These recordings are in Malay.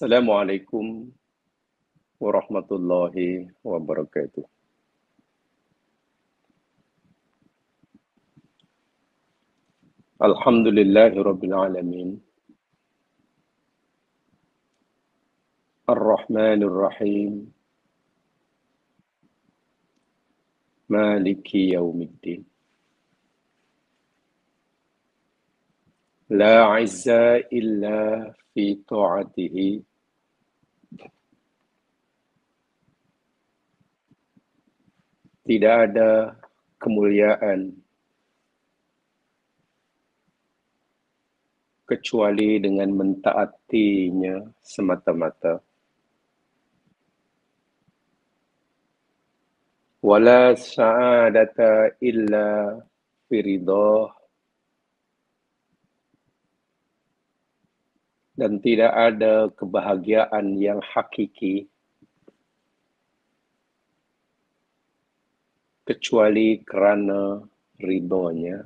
Assalamualaikum warahmatullahi wabarakatuh. Alhamdulillahi rabbil alamin. Ar-Rahmanir Rahim. Maliki yaumiddin. La 'izza illa fi ta'atihi. Tidak ada kemuliaan kecuali dengan mentaatinya semata-mata. Wala sa'adata illa fi ridhah. Dan tidak ada kebahagiaan yang hakiki kecuali kerana ridhonya.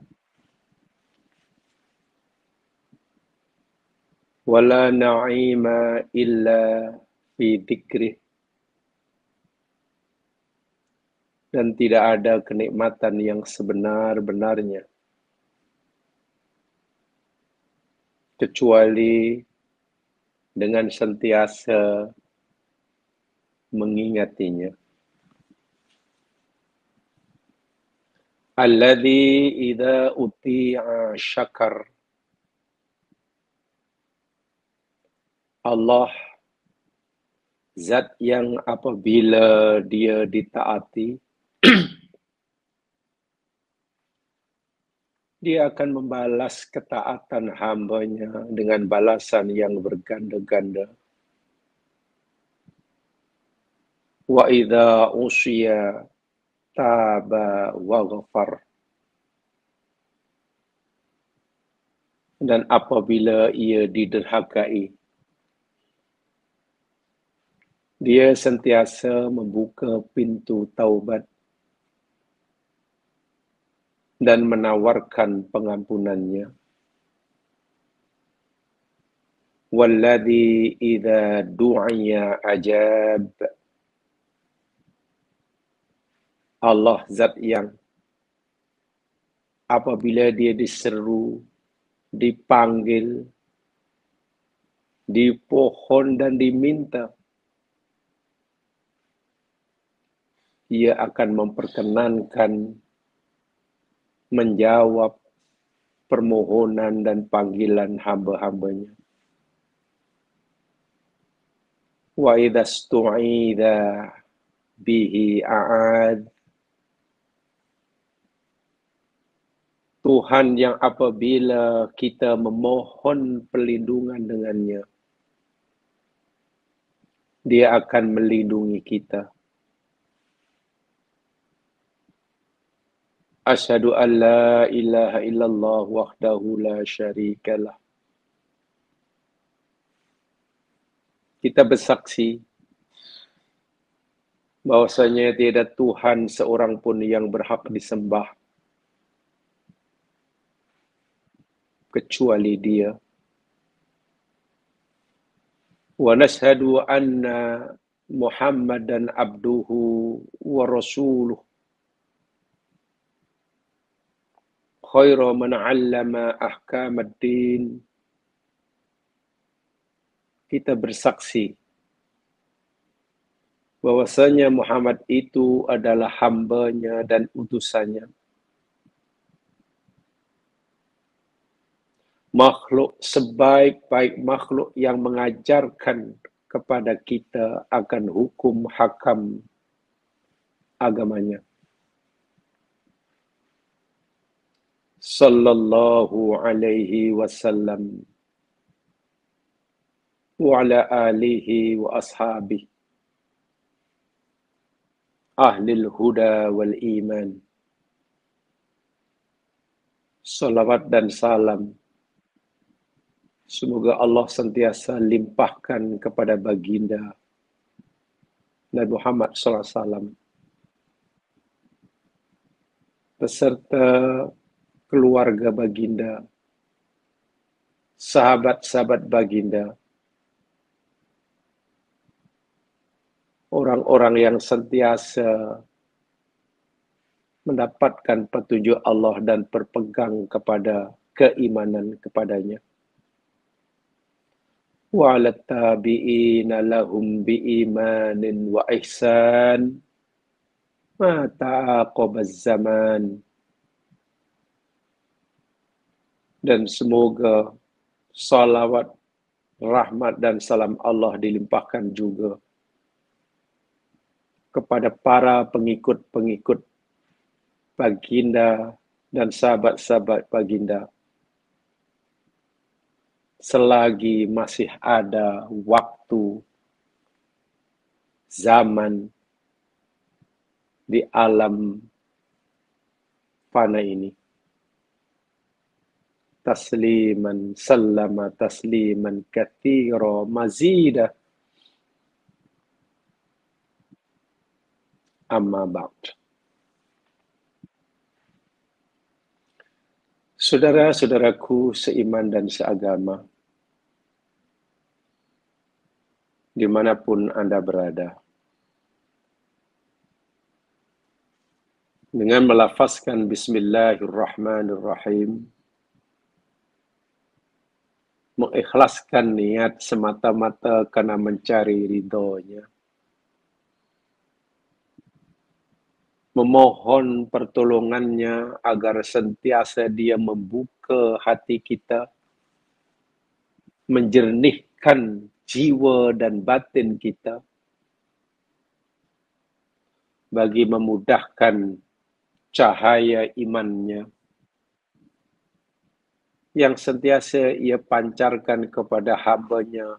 Wala na'ima illa fi dzikrih. Dan tidak ada kenikmatan yang sebenar-benarnya kecuali dengan sentiasa mengingatinya. Alladzi idza uti'a syakar. Allah, zat yang apabila dia ditaati, dia akan membalas ketaatan hambanya dengan balasan yang berganda-ganda. Wa idza usyiya taba wa ghafar. Dan apabila ia diderhakai, dia sentiasa membuka pintu taubat dan menawarkan pengampunannya. Walladzi idza du'iya ajab. Allah, zat yang apabila dia diseru, dipanggil, dipohon dan diminta, ia akan memperkenankan menjawab permohonan dan panggilan hamba-hambanya. Wa idza stu'idza bihi a'ad. Tuhan yang apabila kita memohon perlindungan dengannya, dia akan melindungi kita. Asyhadu an la ilaha illallah wahdahu la syarikalah. Kita bersaksi bahwasanya tiada Tuhan seorang pun yang berhak disembah kecuali Dia. Wa nashhadu anna Muhammadan abduhu wa rasuluh. Khairu man 'allama ahkamaddin. Kita bersaksi bahwasanya Muhammad itu adalah hambanya dan utusannya. Makhluk sebaik-baik makhluk yang mengajarkan kepada kita akan hukum hakam agamanya. Sallallahu alaihi wasallam wa ala alihi wa ashabihi ahlil huda wal iman. Salawat dan salam semoga Allah sentiasa limpahkan kepada baginda Nabi Muhammad SAW beserta keluarga baginda, sahabat-sahabat baginda, orang-orang yang sentiasa mendapatkan petunjuk Allah dan berpegang kepada keimanan kepadanya. Wa 'alat tabi'ina lahum biimanin wa ihsan ma ta'aqabaz zaman. Dan semoga salawat, rahmat dan salam Allah dilimpahkan juga kepada para pengikut-pengikut baginda dan sahabat-sahabat baginda selagi masih ada waktu, zaman di alam fana ini. Tasliman sallama tasliman katsira mazida amma ba'd. Saudara-saudaraku seiman dan seagama, dimanapun Anda berada, dengan melafazkan Bismillahirrahmanirrahim, mengikhlaskan niat semata-mata karena mencari ridhonya, memohon pertolongannya agar sentiasa Dia membuka hati kita, menjernihkan jiwa dan batin kita, bagi memudahkan cahaya imannya yang sentiasa Ia pancarkan kepada hamba-Nya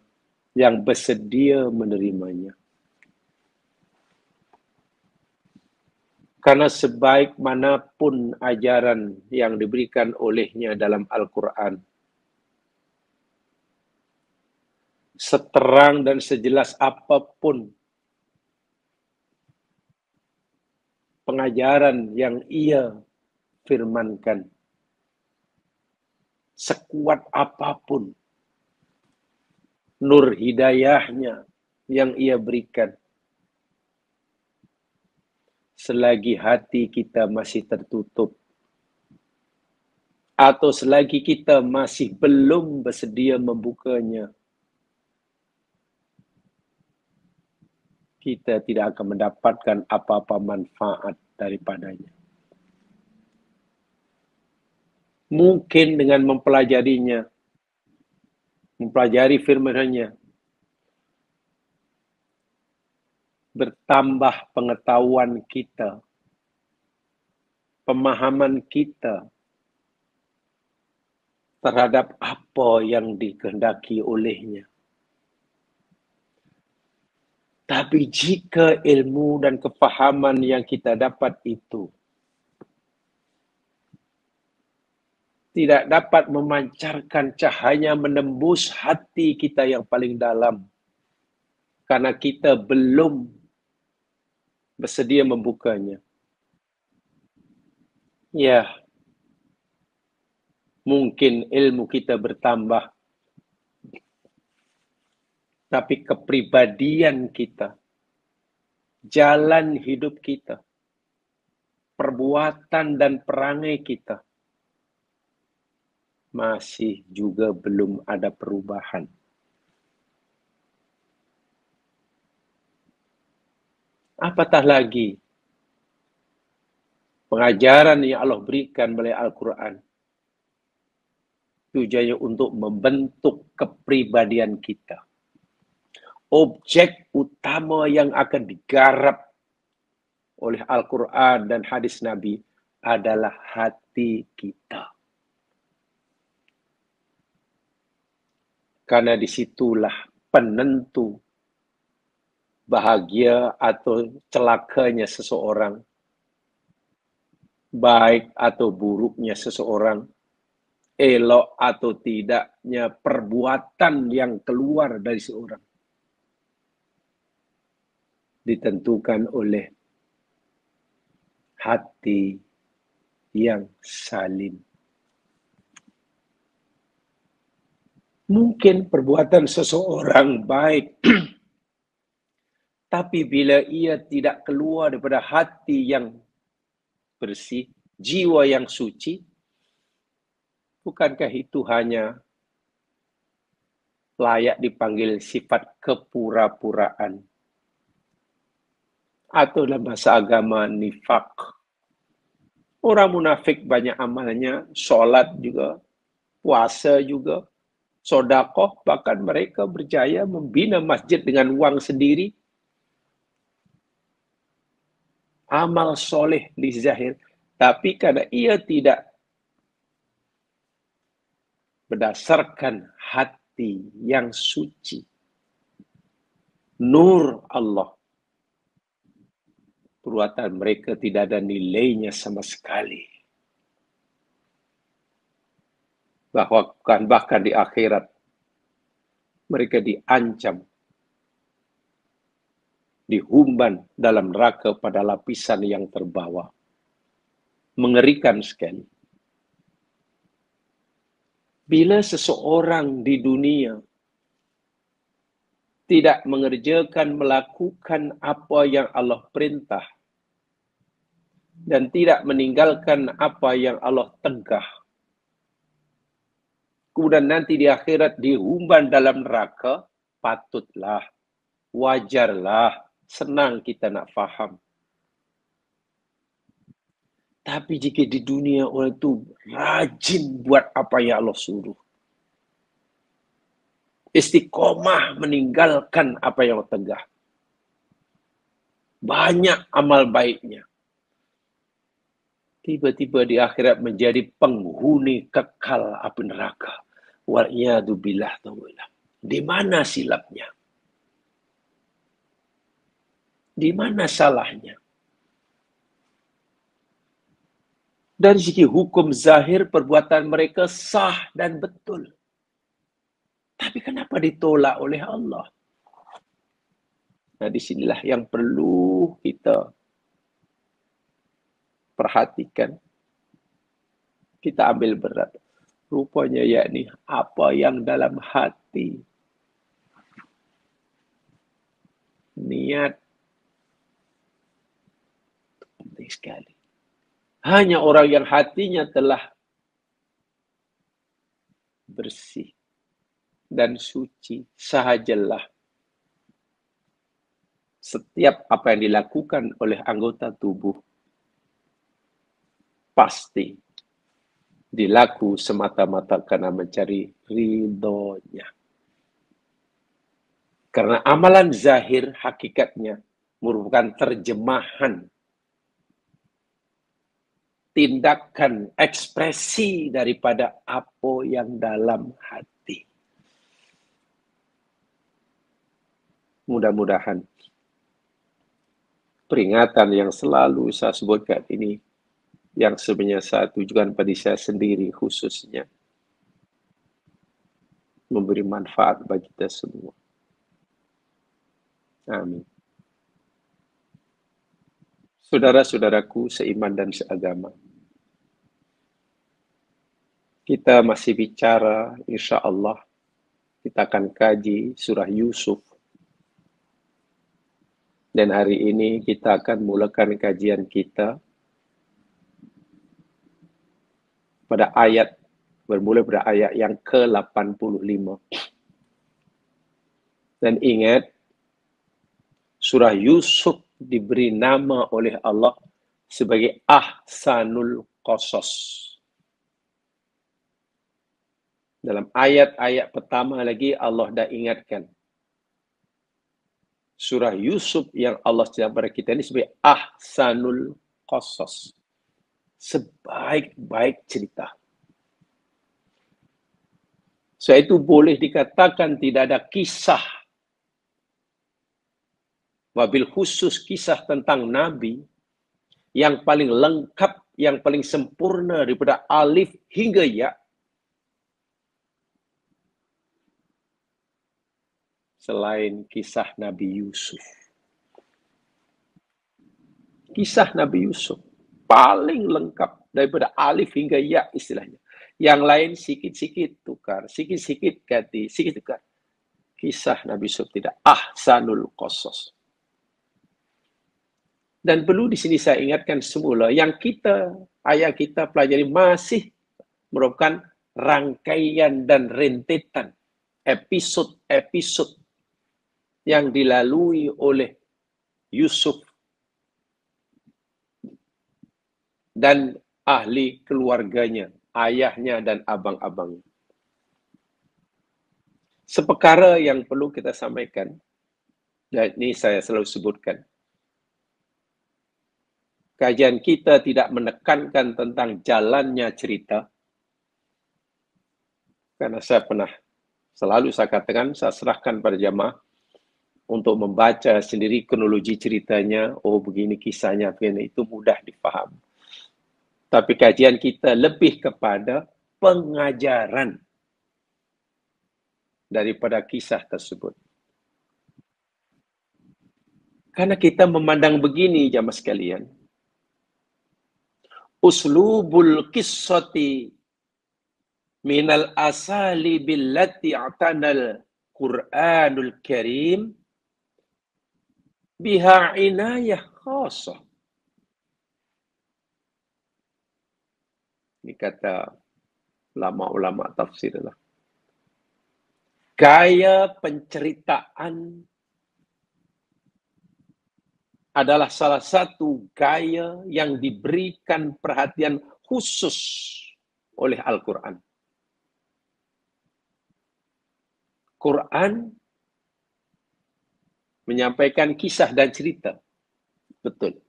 yang bersedia menerimanya. Karena sebaik manapun ajaran yang diberikan olehnya dalam Al-Quran, seterang dan sejelas apapun pengajaran yang Ia firmankan, sekuat apapun nur hidayahnya yang Ia berikan, selagi hati kita masih tertutup, atau selagi kita masih belum bersedia membukanya, kita tidak akan mendapatkan apa-apa manfaat daripadanya. Mungkin dengan mempelajarinya, mempelajari firman-Nya, bertambah pengetahuan kita, pemahaman kita terhadap apa yang dikehendaki olehnya. Tapi jika ilmu dan kefahaman yang kita dapat itu tidak dapat memancarkan cahaya menembus hati kita yang paling dalam, karena kita belum bersedia membukanya, ya, mungkin ilmu kita bertambah, tapi kepribadian kita, jalan hidup kita, perbuatan dan perangai kita masih juga belum ada perubahan. Apatah lagi pengajaran yang Allah berikan melalui Al-Quran, tujuannya untuk membentuk kepribadian kita. Objek utama yang akan digarap oleh Al-Quran dan hadis Nabi adalah hati kita. Karena disitulah penentu bahagia atau celakanya seseorang, baik atau buruknya seseorang, elok atau tidaknya perbuatan yang keluar dari seorang, ditentukan oleh hati yang salim. Mungkin perbuatan seseorang baik, Tapi bila ia tidak keluar daripada hati yang bersih, jiwa yang suci, bukankah itu hanya layak dipanggil sifat kepura-puraan? Atau dalam bahasa agama nifak. Orang munafik banyak amalnya, sholat juga, puasa juga, sodakoh, bahkan mereka berjaya membina masjid dengan uang sendiri. Amal soleh di zahir. Tapi karena ia tidak berdasarkan hati yang suci, nur Allah, perbuatan mereka tidak ada nilainya sama sekali. Bahkan di akhirat, mereka diancam, dihumban dalam neraka pada lapisan yang terbawah. Mengerikan sekali. Bila seseorang di dunia tidak mengerjakan, melakukan apa yang Allah perintah, dan tidak meninggalkan apa yang Allah tegah, kemudian nanti di akhirat dihumban dalam neraka, patutlah, wajarlah, senang kita nak faham. Tapi jika di dunia orang itu rajin buat apa yang Allah suruh, istiqomah meninggalkan apa yang Allah tegah, banyak amal baiknya, tiba-tiba di akhirat menjadi penghuni kekal api neraka. Wa'iyadu billah ta'ala. Di mana silapnya? Di mana salahnya? Dari segi hukum zahir, perbuatan mereka sah dan betul. Tapi kenapa ditolak oleh Allah? Nah, disinilah yang perlu kita perhatikan. Kita ambil berat. Rupanya yakni apa yang dalam hati. Niat. Penting sekali. Hanya orang yang hatinya telah bersih dan suci sahajalah setiap apa yang dilakukan oleh anggota tubuh pasti dilaku semata-mata karena mencari ridhonya. Karena amalan zahir hakikatnya merupakan terjemahan tindakan ekspresi daripada apa yang dalam hati. Mudah-mudahan peringatan yang selalu saya sebutkan ini, yang sebenarnya saya tujukan pada saya sendiri khususnya, memberi manfaat bagi kita semua. Amin. Saudara-saudaraku seiman dan seagama, kita masih bicara, insya Allah, kita akan kaji surah Yusuf. Dan hari ini kita akan mulakan kajian kita pada ayat, bermula pada ayat yang ke-85. Dan ingat, surah Yusuf diberi nama oleh Allah sebagai Ahsanul Qasas. Dalam ayat-ayat pertama lagi Allah dah ingatkan. Surah Yusuf yang Allah sedang pada kita ini sebagai Ahsanul Qasas. Sebaik-baik cerita. So itu boleh dikatakan tidak ada kisah, wabil khusus kisah tentang Nabi yang paling lengkap, yang paling sempurna daripada alif hingga ya, selain kisah Nabi Yusuf. Kisah Nabi Yusuf paling lengkap daripada alif hingga ya istilahnya. Yang lain sikit-sikit tukar, sikit-sikit ganti, sikit tukar. Kisah Nabi Yusuf tidak. Ahsanul Qasas. Dan perlu di sini saya ingatkan semula, yang ayah kita pelajari masih merupakan rangkaian dan rentetan episode-episode yang dilalui oleh Yusuf dan ahli keluarganya, ayahnya dan abang-abangnya. Seperkara yang perlu kita sampaikan, dan ini saya selalu sebutkan, kajian kita tidak menekankan tentang jalannya cerita, karena selalu saya katakan, saya serahkan pada jamaah untuk membaca sendiri kronologi ceritanya, oh begini kisahnya, begini, itu mudah difaham. Tapi kajian kita lebih kepada pengajaran daripada kisah tersebut. Karena kita memandang begini, jamaah sekalian, uslubul qissati minal asali billati a'tanal Qur'anul Karim biha inayah khasah. Ini kata ulama-ulama tafsir lah. Gaya penceritaan adalah salah satu gaya yang diberikan perhatian khusus oleh Al-Quran. Quran menyampaikan kisah dan cerita. Betul.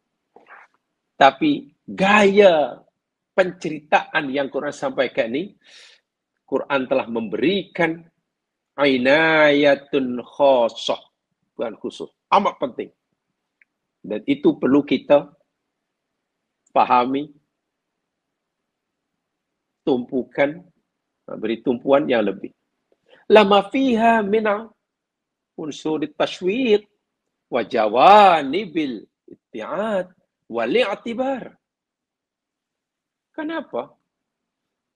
Tapi gaya penceritaan yang Quran sampaikan ini, Quran telah memberikan inayatun khasah, bukan khusus. Amat penting. Dan itu perlu kita pahami, beri tumpuan yang lebih. Lama fiha mina unsur tashwiq wa jawanibil itti'ad wal i'tibar. Kenapa?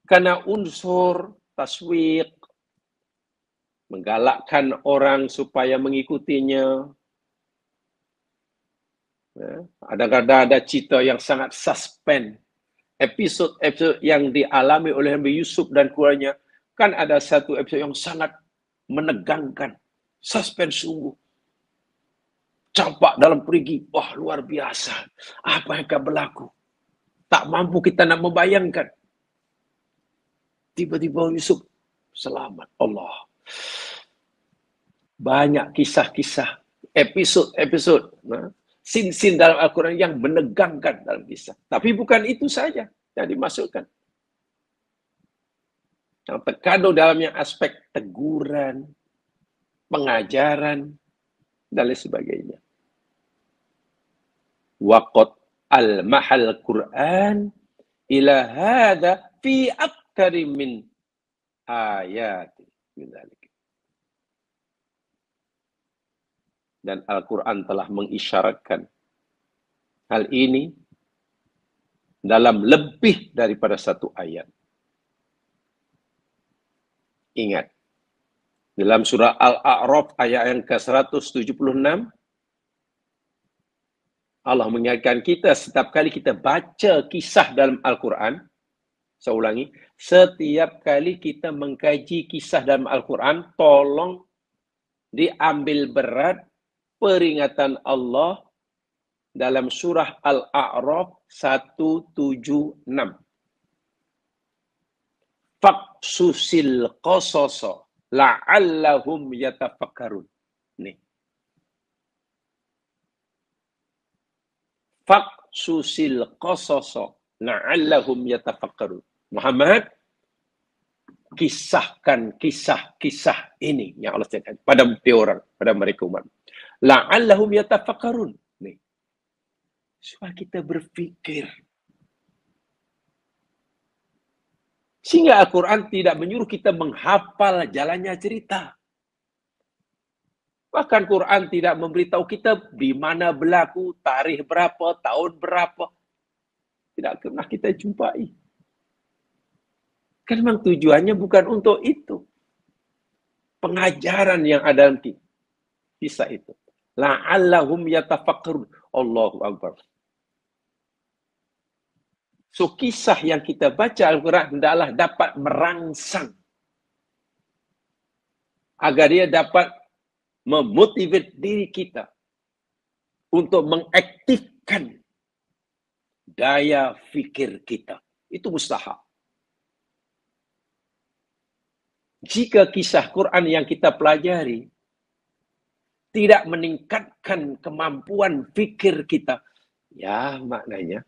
Karena unsur taswiq, menggalakkan orang supaya mengikutinya. Kadang-kadang ada cerita yang sangat suspens. Episode-episode yang dialami oleh Nabi Yusuf dan keluarganya, kan ada satu episode yang sangat menegangkan, suspens sungguh. Campak dalam perigi, wah luar biasa. Apa yang akan berlaku? Tak mampu kita nak membayangkan. Tiba-tiba Yusuf selamat. Allah. Banyak kisah-kisah, episode-episode, sin-sin dalam Al-Quran yang menegangkan dalam kisah. Tapi bukan itu saja yang dimasukkan. Yang terkandung dalamnya aspek teguran, pengajaran, dan lain sebagainya. Waqat al-mahal Quran ila hadha fi aktsari min ayat. Dan Al-Quran telah mengisyaratkan hal ini dalam lebih daripada satu ayat. Ingat, dalam surah Al-A'raf ayat yang ke-176, Allah mengingatkan kita setiap kali kita baca kisah dalam Al-Quran, saya ulangi, setiap kali kita mengkaji kisah dalam Al-Quran, tolong diambil berat peringatan Allah dalam surah Al-A'raf 176. Faqsusil qasasa la'allahum yatafakkarun. Nih. Faqsusil qasasa la'allahum yatafakkarun. Muhammad, kisahkan kisah-kisah ini yang Allah cakap pada orang, pada mereka umat. La'allahum yatafakkarun. Nih. Supaya kita berfikir. Sehingga Al-Quran tidak menyuruh kita menghafal jalannya cerita. Bahkan Quran tidak memberitahu kita di mana berlaku, tarikh berapa, tahun berapa. Tidak pernah kita jumpai. Kan memang tujuannya bukan untuk itu. Pengajaran yang ada dalam kisah itu. la'allahum yatafakkarun. Allahu Akbar. So, kisah yang kita baca Al-Quran hendaklah dapat merangsang agar dia dapat memotivate diri kita untuk mengaktifkan daya fikir kita. Itu mustahab. Jika kisah Quran yang kita pelajari tidak meningkatkan kemampuan fikir kita, ya maknanya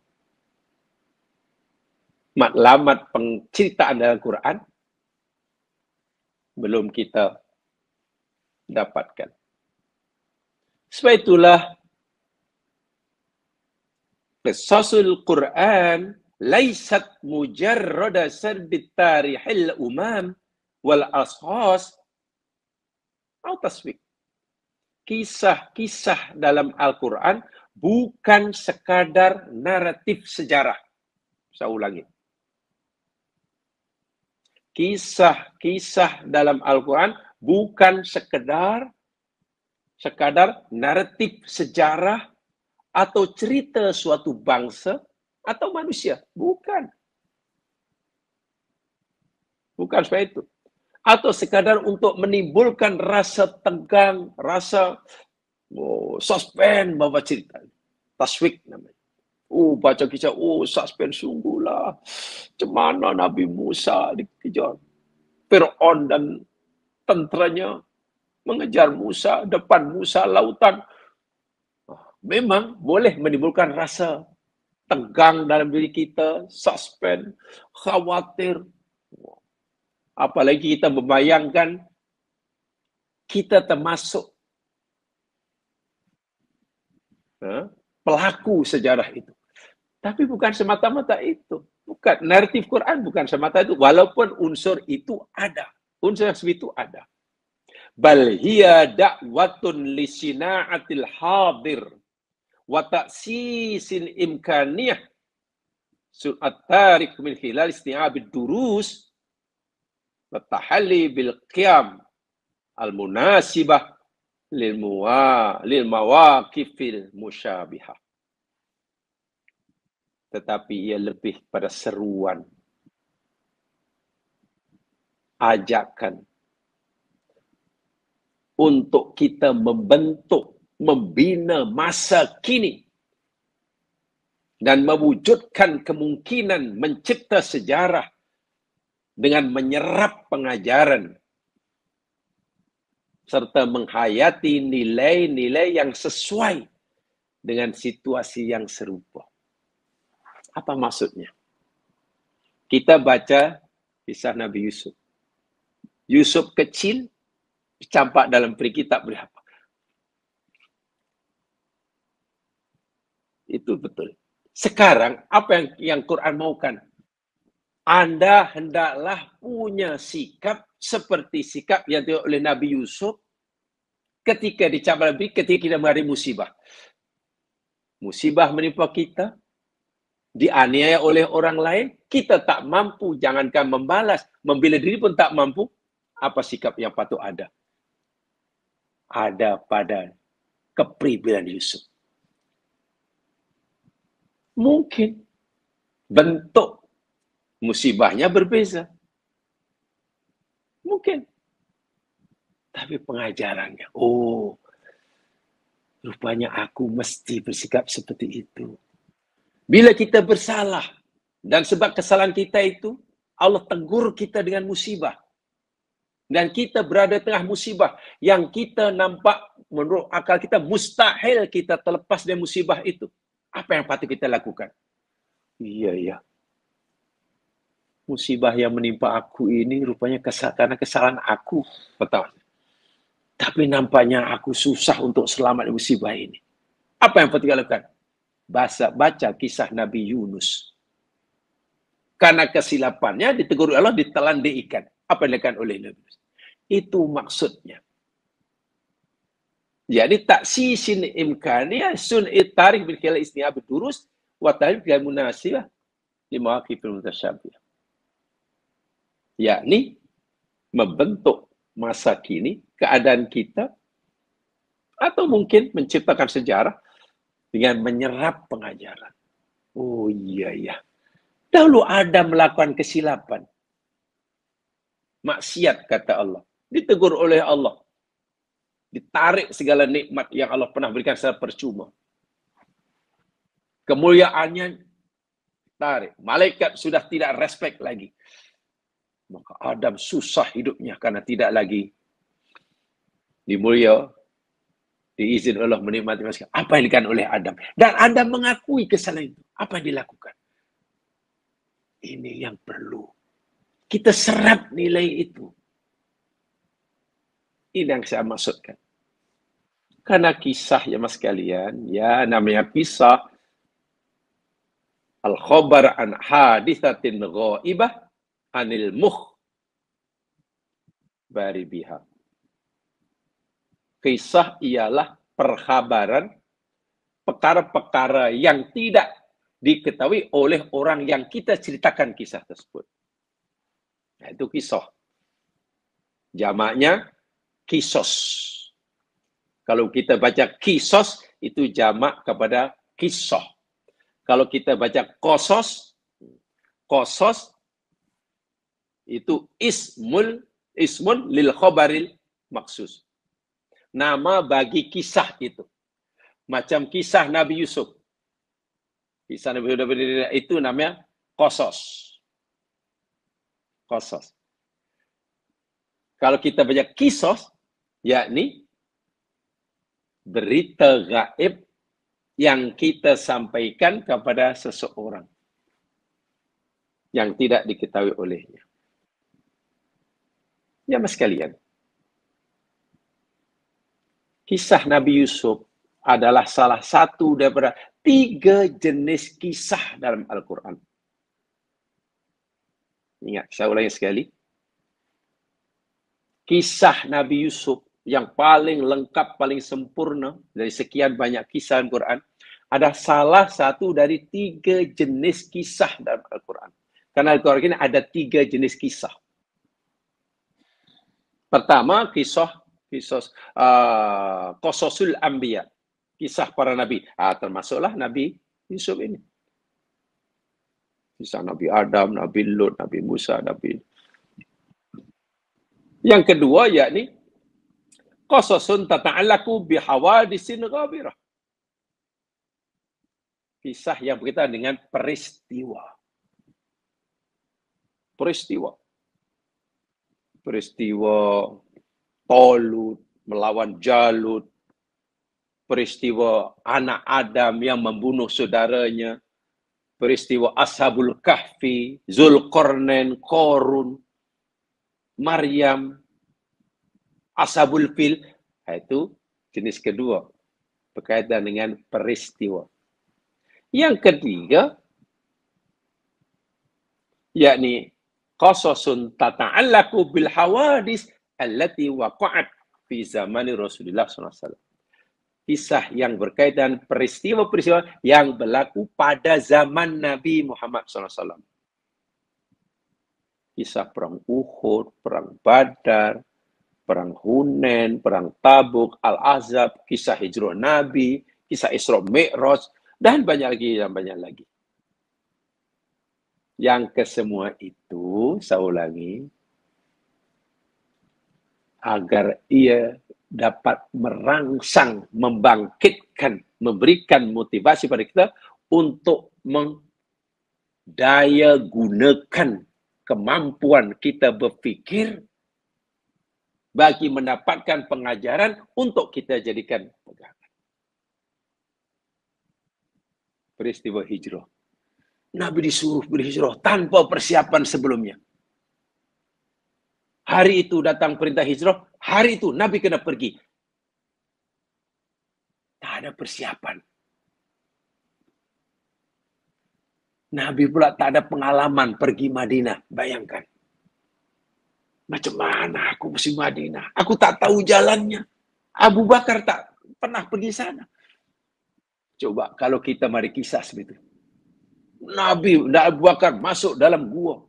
matlamat penceritaan dalam Quran belum kita dapatkan. Sebab itulah qisasul Quran laisat mujarrada sarbit tarihil umam wal ashas atau taswik. Kisah-kisah dalam Al-Quran bukan sekadar naratif sejarah. Saya ulangi. Kisah-kisah dalam Al-Quran bukan sekadar naratif sejarah atau cerita suatu bangsa atau manusia. Bukan. Bukan seperti itu. Atau sekadar untuk menimbulkan rasa tegang, rasa suspense bawa cerita. Taswik namanya. Baca kisah, suspense sungguhlah. Macam mana Nabi Musa dikejar. Fir'aun dan tenteranya mengejar Musa, depan Musa lautan. Memang boleh menimbulkan rasa tegang dalam diri kita, suspense, khawatir. Apalagi kita membayangkan kita termasuk pelaku sejarah itu. Tapi bukan semata-mata itu. Bukan. Naratif Quran bukan semata itu. Walaupun unsur itu ada. Unsur yang itu ada. Bal hiya da'watun li sina'atil hadir wa ta'sisil imkaniyah su'at tarik min khilal isti'abid durus wa tahalli bil qiyam al-munasibah lil mawaqifil musyabihah. Tetapi ia lebih pada seruan, ajakan untuk kita membentuk, membina masa kini dan mewujudkan kemungkinan mencipta sejarah dengan menyerap pengajaran serta menghayati nilai-nilai yang sesuai dengan situasi yang serupa. Apa maksudnya? Kita baca kisah Nabi Yusuf. Yusuf kecil, campak dalam peri kitab berapa? Itu betul. Sekarang, apa yang Quran maukan? Anda hendaklah punya sikap seperti sikap yang dilakukan oleh Nabi Yusuf ketika dicabar Nabi, ketika kita menghadapi musibah. Musibah menimpa kita, dianiaya oleh orang lain, kita tak mampu, jangankan membalas, membela diri pun tak mampu. Apa sikap yang patut ada? Ada pada kepribadian Yusuf. Mungkin bentuk musibahnya berbeza. Mungkin. Tapi pengajarannya, rupanya aku mesti bersikap seperti itu. Bila kita bersalah, dan sebab kesalahan kita itu, Allah tegur kita dengan musibah. Dan kita berada tengah musibah yang kita nampak menurut akal kita mustahil kita terlepas dari musibah itu. Apa yang patut kita lakukan? Iya. Musibah yang menimpa aku ini rupanya karena kesalahan aku. Betul. Tapi nampaknya aku susah untuk selamat dari musibah ini. Apa yang patut kita lakukan? Baca kisah Nabi Yunus. Karena kesilapannya ditegur Allah, ditelan di ikan. Apa yang dilakukan oleh Nabi Yunus? Itu maksudnya. Jadi taksisin imkaniyah sun'it tarikh bil khilal isti'ab durus wa tarikh bil munasibah li mawaqifil mutasyabih. Yakni membentuk masa kini keadaan kita Atau mungkin menciptakan sejarah dengan menyerap pengajaran. Oh iya ya. Dahulu Adam melakukan kesilapan. Maksiat kata Allah. Ditegur oleh Allah. Ditarik segala nikmat yang Allah pernah berikan secara percuma. Kemuliaannya tarik. Malaikat sudah tidak respect lagi. Maka Adam susah hidupnya karena tidak lagi dimulia, diizin Allah menikmati manusia. Apa yang dilakukan oleh Adam? Dan Adam mengakui kesalahan itu. Apa yang dilakukan? Ini yang perlu. Kita serap nilai itu. Ini yang saya maksudkan. Karena kisah ya mas kalian, ya namanya kisah al-khabar an hadithatin ghaibah anil mukhbari biha. Kisah ialah perkhabaran perkara-perkara yang tidak diketahui oleh orang yang kita ceritakan kisah tersebut. Nah, itu kisah. Jamaknya kisos. Kalau kita baca kisos, itu jamak kepada kisah. Kalau kita baca kosos, kosos itu ismun lil khobaril maksus. Nama bagi kisah itu. Macam kisah Nabi Yusuf. Kisah Nabi Yusuf itu namanya kosos. Kosos. Kalau kita baca kisos, yakni berita gaib yang kita sampaikan kepada seseorang yang tidak diketahui olehnya. Ya mas sekalian, kisah Nabi Yusuf adalah salah satu daripada 3 jenis kisah dalam Al-Quran. Ingat, saya ulangi sekali. Kisah Nabi Yusuf yang paling lengkap, paling sempurna dari sekian banyak kisah Al-Quran, ada salah satu dari 3 jenis kisah dalam Al-Quran. Karena Al-Quran ini ada 3 jenis kisah. Pertama, kisah Qasasul Anbiya, kisah para nabi. Termasuklah Nabi Yusuf ini. Kisah Nabi Adam, Nabi Lut, Nabi Musa, Nabi. Yang kedua yakni qasasun tata'allaqu bihawadisin ghabirah. Kisah yang berkaitan dengan peristiwa. Peristiwa Tolut melawan Jalut. Peristiwa anak Adam yang membunuh saudaranya. Peristiwa Ashabul Kahfi, Zulkarnain, Qarun, Maryam, Ashabul Fil. Itu jenis kedua. Berkaitan dengan peristiwa. Yang ketiga, yakni qasasun tata'allaqu bil hawadis allati waqa'at fi zamani Rasulullah SAW. Kisah yang berkaitan peristiwa-peristiwa yang berlaku pada zaman Nabi Muhammad SAW. Kisah perang Uhud, perang Badar, perang Hunain, perang Tabuk, Al-Ahzab, kisah hijrah Nabi, kisah Isra Mi'raj, dan banyak lagi. Yang kesemua itu, saya ulangi, agar ia dapat merangsang, membangkitkan, memberikan motivasi pada kita untuk mendaya gunakan kemampuan kita berfikir bagi mendapatkan pengajaran untuk kita jadikan pegangan. Peristiwa hijrah. Nabi disuruh berhijrah tanpa persiapan sebelumnya. Hari itu datang perintah hijrah, hari itu Nabi kena pergi. Tak ada persiapan. Nabi pula tak ada pengalaman pergi Madinah. Bayangkan. Macam mana aku mesti Madinah? Aku tak tahu jalannya. Abu Bakar tak pernah pergi sana. Coba kalau kita mari kisah seperti itu. Nabi dan Abu Bakar masuk dalam gua.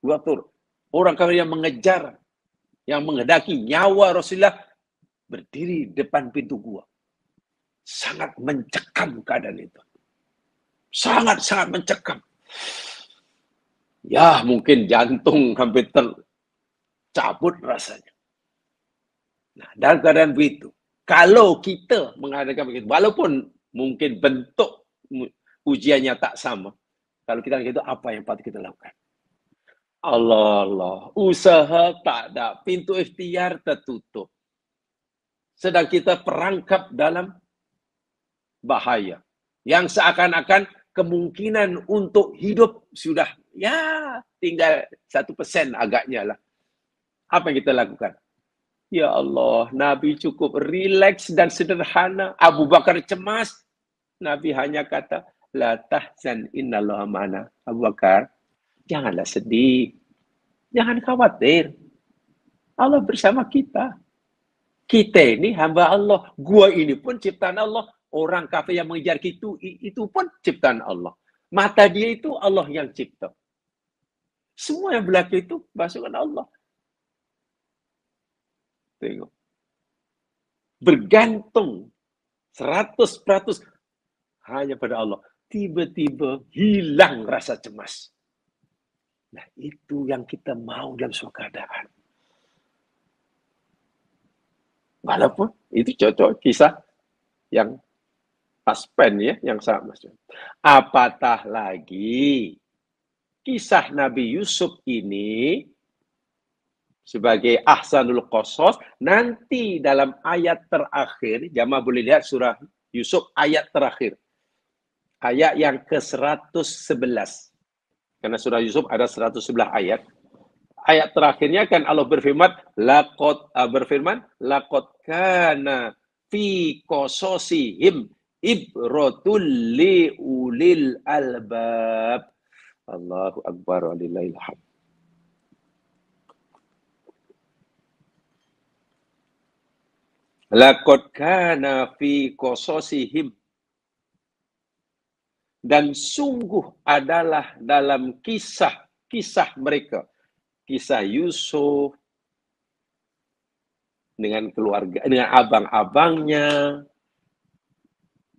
Gua tur. Orang kafir yang mengejar, yang menghendaki nyawa Rasulullah berdiri depan pintu gua. Sangat mencekam keadaan itu. Sangat-sangat mencekam. Ya, mungkin jantung hampir tercabut rasanya. Nah, dalam keadaan begitu, kalau kita mengadakan begitu, walaupun mungkin bentuk ujiannya tak sama, kalau kita begitu, apa yang patut kita lakukan? Allah, usaha tak ada, pintu ikhtiar tertutup. Sedang kita perangkap dalam bahaya. Yang seakan-akan kemungkinan untuk hidup sudah ya tinggal 1% agaknya lah. Apa yang kita lakukan? Ya Allah, Nabi cukup rileks dan sederhana. Abu Bakar cemas. Nabi hanya kata, la tahzan innallaha ma'ana. Abu Bakar, janganlah sedih. Jangan khawatir. Allah bersama kita. Kita ini hamba Allah. Gua ini pun ciptaan Allah. Orang kafir yang mengejar itu pun ciptaan Allah. Mata dia itu Allah yang cipta. Semua yang berlaku itu pasukan Allah. Tengok. Bergantung 100% hanya pada Allah. Tiba-tiba hilang rasa cemas. Nah, itu yang kita mau dalam suatu keadaan. Walaupun itu cocok kisah yang suspense ya, yang sama. Apatah lagi kisah Nabi Yusuf ini sebagai ahsanul qasas, nanti dalam ayat terakhir, jamaah boleh lihat surah Yusuf ayat terakhir. Ayat yang ke-111. Karena surah Yusuf ada 111 ayat. Ayat terakhirnya kan Allah berfirman, laqad kana fi qasasihim ibratul li ulil albab. Allahu akbar walillahil hamd. Laqad kana fi qasasihim, dan sungguh adalah dalam kisah mereka, kisah Yusuf dengan keluarga, dengan abang-abangnya,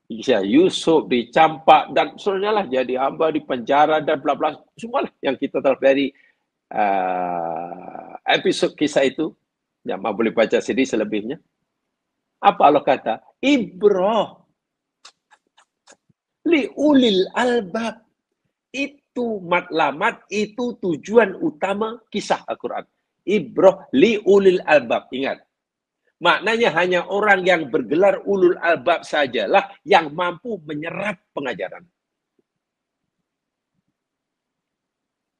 kisah Yusuf dicampak dan sebenarnya lah jadi hamba di penjara dan bla bla, semualah yang kita tahu dari episode kisah itu. Ya, boleh baca sendiri selebihnya. Apa Allah kata? Ibrah li ulil albab. Itu matlamat, itu tujuan utama kisah Al-Quran. Ibrah li ulil albab. Ingat, maknanya hanya orang yang bergelar ulul albab sajalah yang mampu menyerap pengajaran.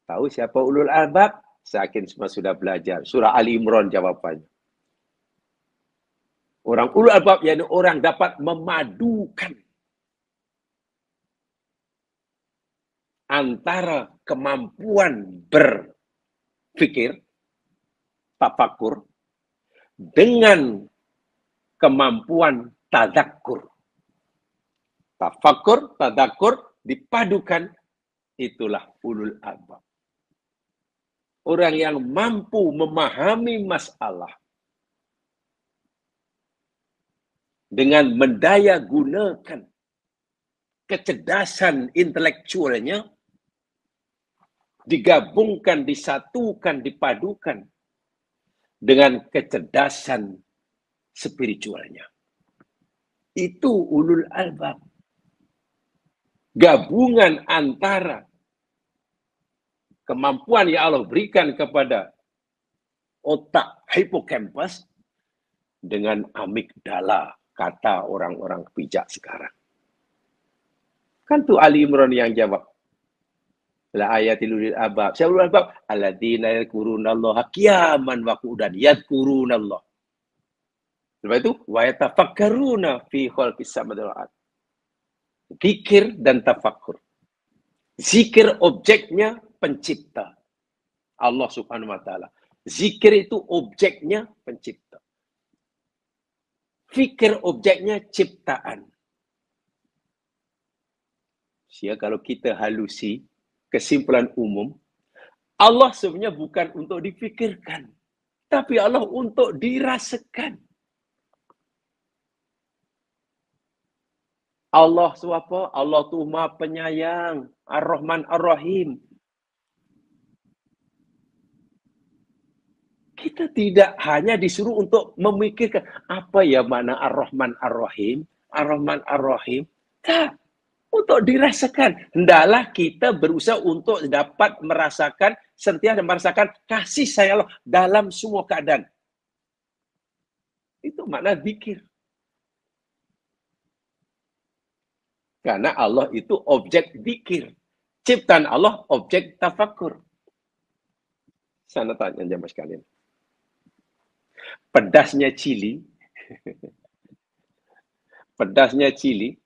Tahu siapa ulul albab? Saya yakin semua sudah belajar. Surah Ali Imran jawabannya. Orang ulul albab, yakni orang dapat memadukan antara kemampuan berpikir, tafakur, dengan kemampuan tadakkur. Tafakur, tadakkur dipadukan, itulah ulul albab. Orang yang mampu memahami masalah dengan mendaya gunakan kecerdasan intelektualnya, digabungkan, disatukan, dipadukan dengan kecerdasan spiritualnya. Itu ulul albab. Gabungan antara kemampuan yang Allah berikan kepada otak hipokampus dengan amigdala, kata orang-orang bijak sekarang. Kan tu Ali Imran yang jawab. La ayatil ulil albab. Siapa ulul albab? Alladzina yadhkurunallaha qiyaman wa qu'udan yadhkurunallah. Lepas itu wa yatafakkaruna fi khalqis samawati wal ardh. Zikir dan tafakkur. Zikir objeknya pencipta, Allah Subhanahu wa taala. Zikir itu objeknya pencipta. Fikir objeknya ciptaan. Sia kalau kita halusi, kesimpulan umum, Allah sebenarnya bukan untuk difikirkan, tapi Allah untuk dirasakan. Allah tu apa? Allah tu Maha Penyayang, Ar-Rahman Ar-Rahim. Kita tidak hanya disuruh untuk memikirkan apa ya makna Ar-Rahman Ar-Rahim, Ar-Rahman Ar-Rahim. Tak, untuk dirasakan. Hendaklah kita berusaha untuk dapat merasakan, sentiasa merasakan kasih sayang Allah dalam semua keadaan. Itu makna zikir. Karena Allah itu objek zikir. Ciptaan Allah objek tafakur. Sana tanya jamaah sekalian. Pedasnya cili, pedasnya cili,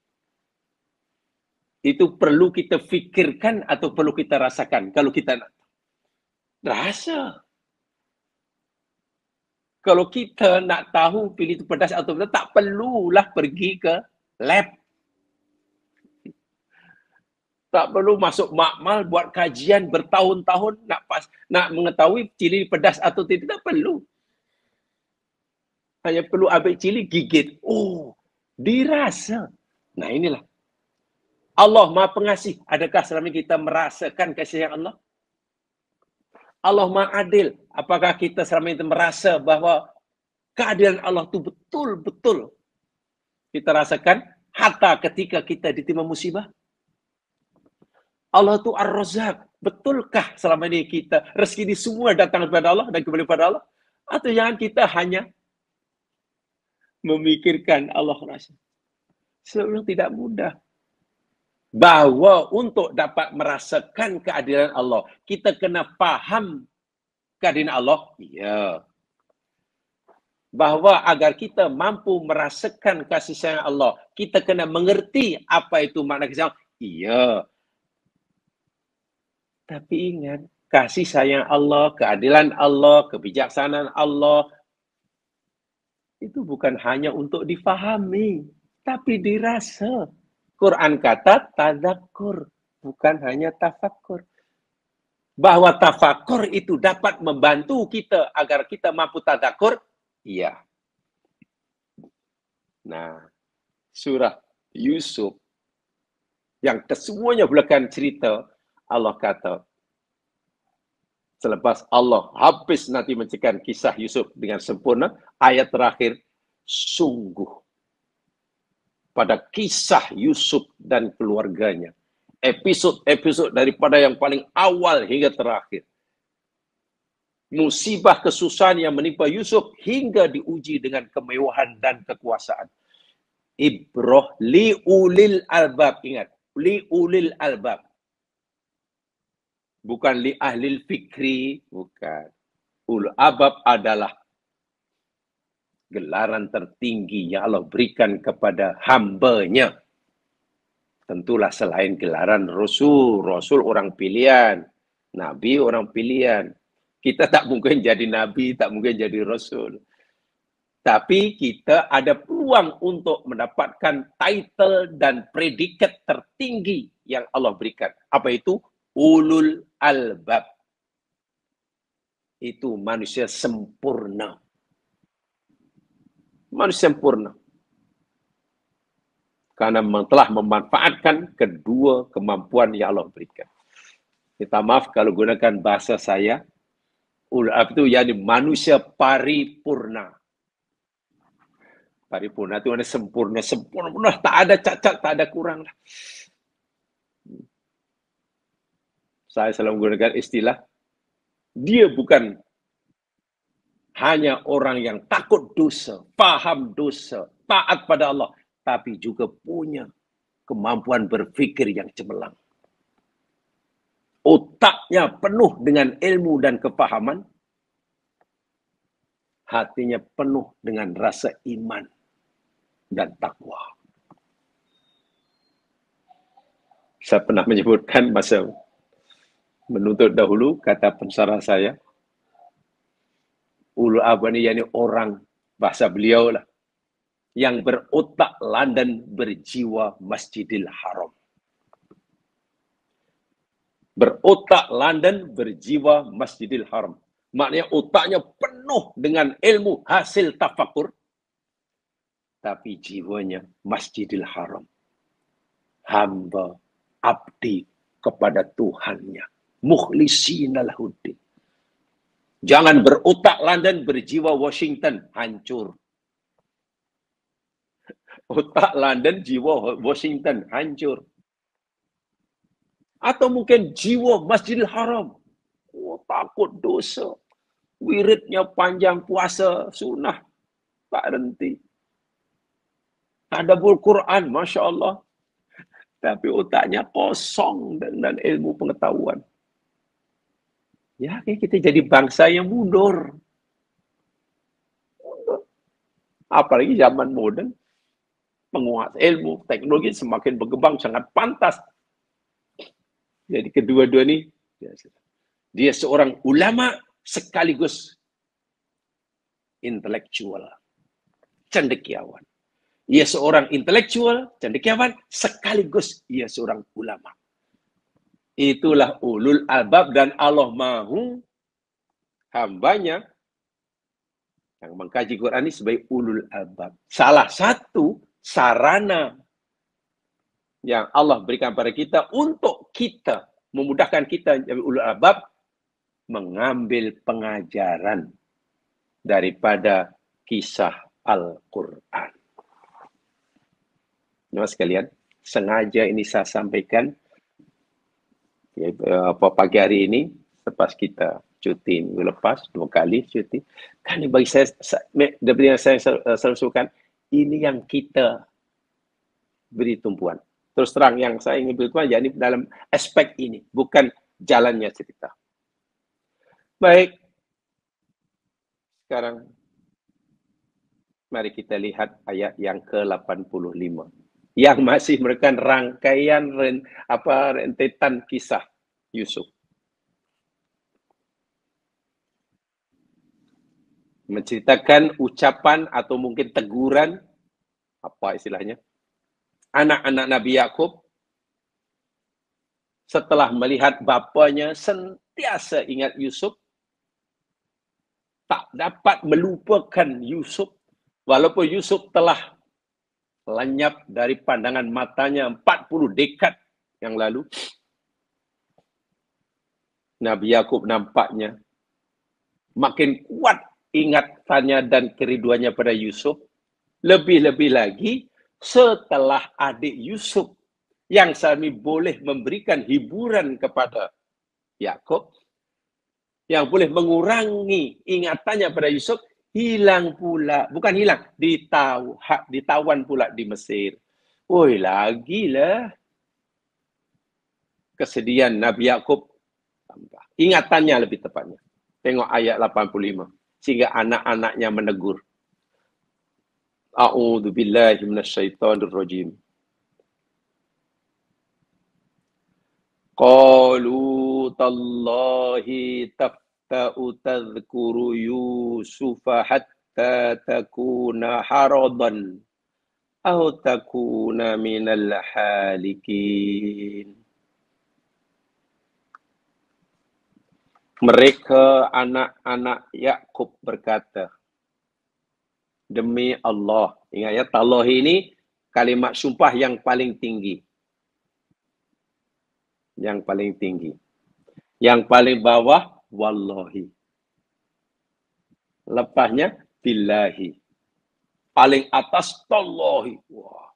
itu perlu kita fikirkan atau perlu kita rasakan? Kalau kita rasa. Kalau kita nak tahu pilih itu pedas atau tidak, tak perlulah pergi ke lab. Tak perlu masuk makmal buat kajian bertahun-tahun nak mengetahui cili pedas atau tidak. Tak perlu. Hanya perlu ambil cili, gigit. Oh, dirasa. Nah inilah. Allah Maha Pengasih. Adakah selama kita merasakan kasih sayang Allah? Allah Maha Adil. Apakah kita selama itu merasa bahwa keadilan Allah itu betul-betul kita rasakan hatta ketika kita ditimpa musibah? Allah itu Ar-Razzaq. Betulkah selama ini kita rezeki ini semua datang kepada Allah dan kembali kepada Allah? Atau jangan kita hanya memikirkan Allah rasa? Sebenarnya tidak mudah. Bahwa untuk dapat merasakan keadilan Allah, kita kena faham keadilan Allah. Ya. Bahwa agar kita mampu merasakan kasih sayang Allah, kita kena mengerti apa itu makna kasih sayang. Iya. Tapi ingat, kasih sayang Allah, keadilan Allah, kebijaksanaan Allah, itu bukan hanya untuk difahami, tapi dirasa. Quran kata tadzakur, bukan hanya tafakur. Bahwa tafakur itu dapat membantu kita agar kita mampu tadzakur, iya. Nah, surah Yusuf yang kesemuanya belakang cerita, Allah kata, selepas Allah habis nanti menceritakan kisah Yusuf dengan sempurna, ayat terakhir, sungguh pada kisah Yusuf dan keluarganya, episod-episod daripada yang paling awal hingga terakhir, musibah kesusahan yang menimpa Yusuf hingga diuji dengan kemewahan dan kekuasaan. Ibrah liulil albab, ingat, liulil albab. Bukan li ahlil fikri, bukan. Ulul albab adalah gelaran tertinggi yang Allah berikan kepada hamba-Nya. Tentulah selain gelaran Rasul. Rasul orang pilihan. Nabi orang pilihan. Kita tak mungkin jadi Nabi, tak mungkin jadi Rasul. Tapi kita ada peluang untuk mendapatkan title dan predikat tertinggi yang Allah berikan. Apa itu? Ulul albab. Itu manusia sempurna. Manusia sempurna. Karena telah memanfaatkan kedua kemampuan yang Allah berikan. Kita maaf kalau gunakan bahasa saya. Ulul albab itu yakni manusia paripurna. Paripurna itu ada sempurna. Sempurna. Tak ada cacat, tak ada kurang. Saya selalu menggunakan istilah, dia bukan hanya orang yang takut dosa, paham dosa, taat pada Allah, tapi juga punya kemampuan berfikir yang cemerlang. Otaknya penuh dengan ilmu dan kepahaman, hatinya penuh dengan rasa iman dan takwa. Saya pernah menyebutkan masa menuntut dahulu, kata pensarah saya, ulul albab ini yakni orang, bahasa beliau lah, yang berotak landan berjiwa Masjidil Haram. Berotak landan berjiwa Masjidil Haram. Maknanya otaknya penuh dengan ilmu hasil tafakur, tapi jiwanya Masjidil Haram. hamba abdi kepada Tuhannya. Mukhlisina lahuddin. Jangan berotak London, berjiwa Washington, hancur. Otak London, jiwa Washington, hancur. Atau mungkin jiwa Masjidil Haram. Oh, takut dosa. Wiridnya panjang, puasa sunnah. Tak berhenti. Tadabbur Quran, Masya Allah. Tapi otaknya kosong dengan ilmu pengetahuan. Ya, kita jadi bangsa yang mundur. Apalagi zaman modern. Penguasa ilmu, teknologi semakin berkembang, sangat pantas. Jadi kedua-dua ni, dia seorang ulama sekaligus intelektual, cendekiawan. Ia seorang intelektual, cendekiawan, sekaligus ia seorang ulama. Itulah ulul albab, dan Allah mahu hambanya yang mengkaji Quran ini sebagai ulul albab. Salah satu sarana yang Allah berikan pada kita untuk kita, memudahkan kita menjadi ulul albab, mengambil pengajaran daripada kisah Al-Quran. Teman sekalian, sengaja ini saya sampaikan pagi hari ini, lepas kita cuti minggu lepas, 2 kali cuti. Kan bagi saya, dari yang saya selalu sukan, ini yang kita beri tumpuan. Terus terang yang saya ingin beri tumpuan, yakni dalam aspek ini, bukan jalannya cerita. Baik, sekarang mari kita lihat ayat yang ke-85. Yang masih merupakan rangkaian rentetan kisah Yusuf. Menceritakan ucapan atau mungkin teguran, apa istilahnya, anak-anak Nabi Yakub setelah melihat bapanya sentiasa ingat Yusuf, tak dapat melupakan Yusuf, walaupun Yusuf telah lenyap dari pandangan matanya 40 dekad yang lalu. Nabi Yakub nampaknya makin kuat ingatannya dan kerinduannya pada Yusuf. Lebih-lebih lagi setelah adik Yusuf yang sami boleh memberikan hiburan kepada Yakub, yang boleh mengurangi ingatannya pada Yusuf, hilang pula. Bukan hilang, ditawan pula di Mesir. Woi, lagilah kesedihan Nabi Yakub. Ingatannya lebih tepatnya. Tengok ayat 85. Sehingga anak-anaknya menegur. A'udzu billahi minasyaitonir rajim. Qalu tallahi tafta'u tadhkuru Yusufa hatta takuna haradan aw takuna minal halikin. Mereka anak-anak Yakub berkata, demi Allah. Ingat ya, tallahi ini kalimat sumpah yang paling tinggi. Yang paling tinggi. Yang paling bawah, wallahi. Lepasnya, billahi. Paling atas, tallahi. Wah.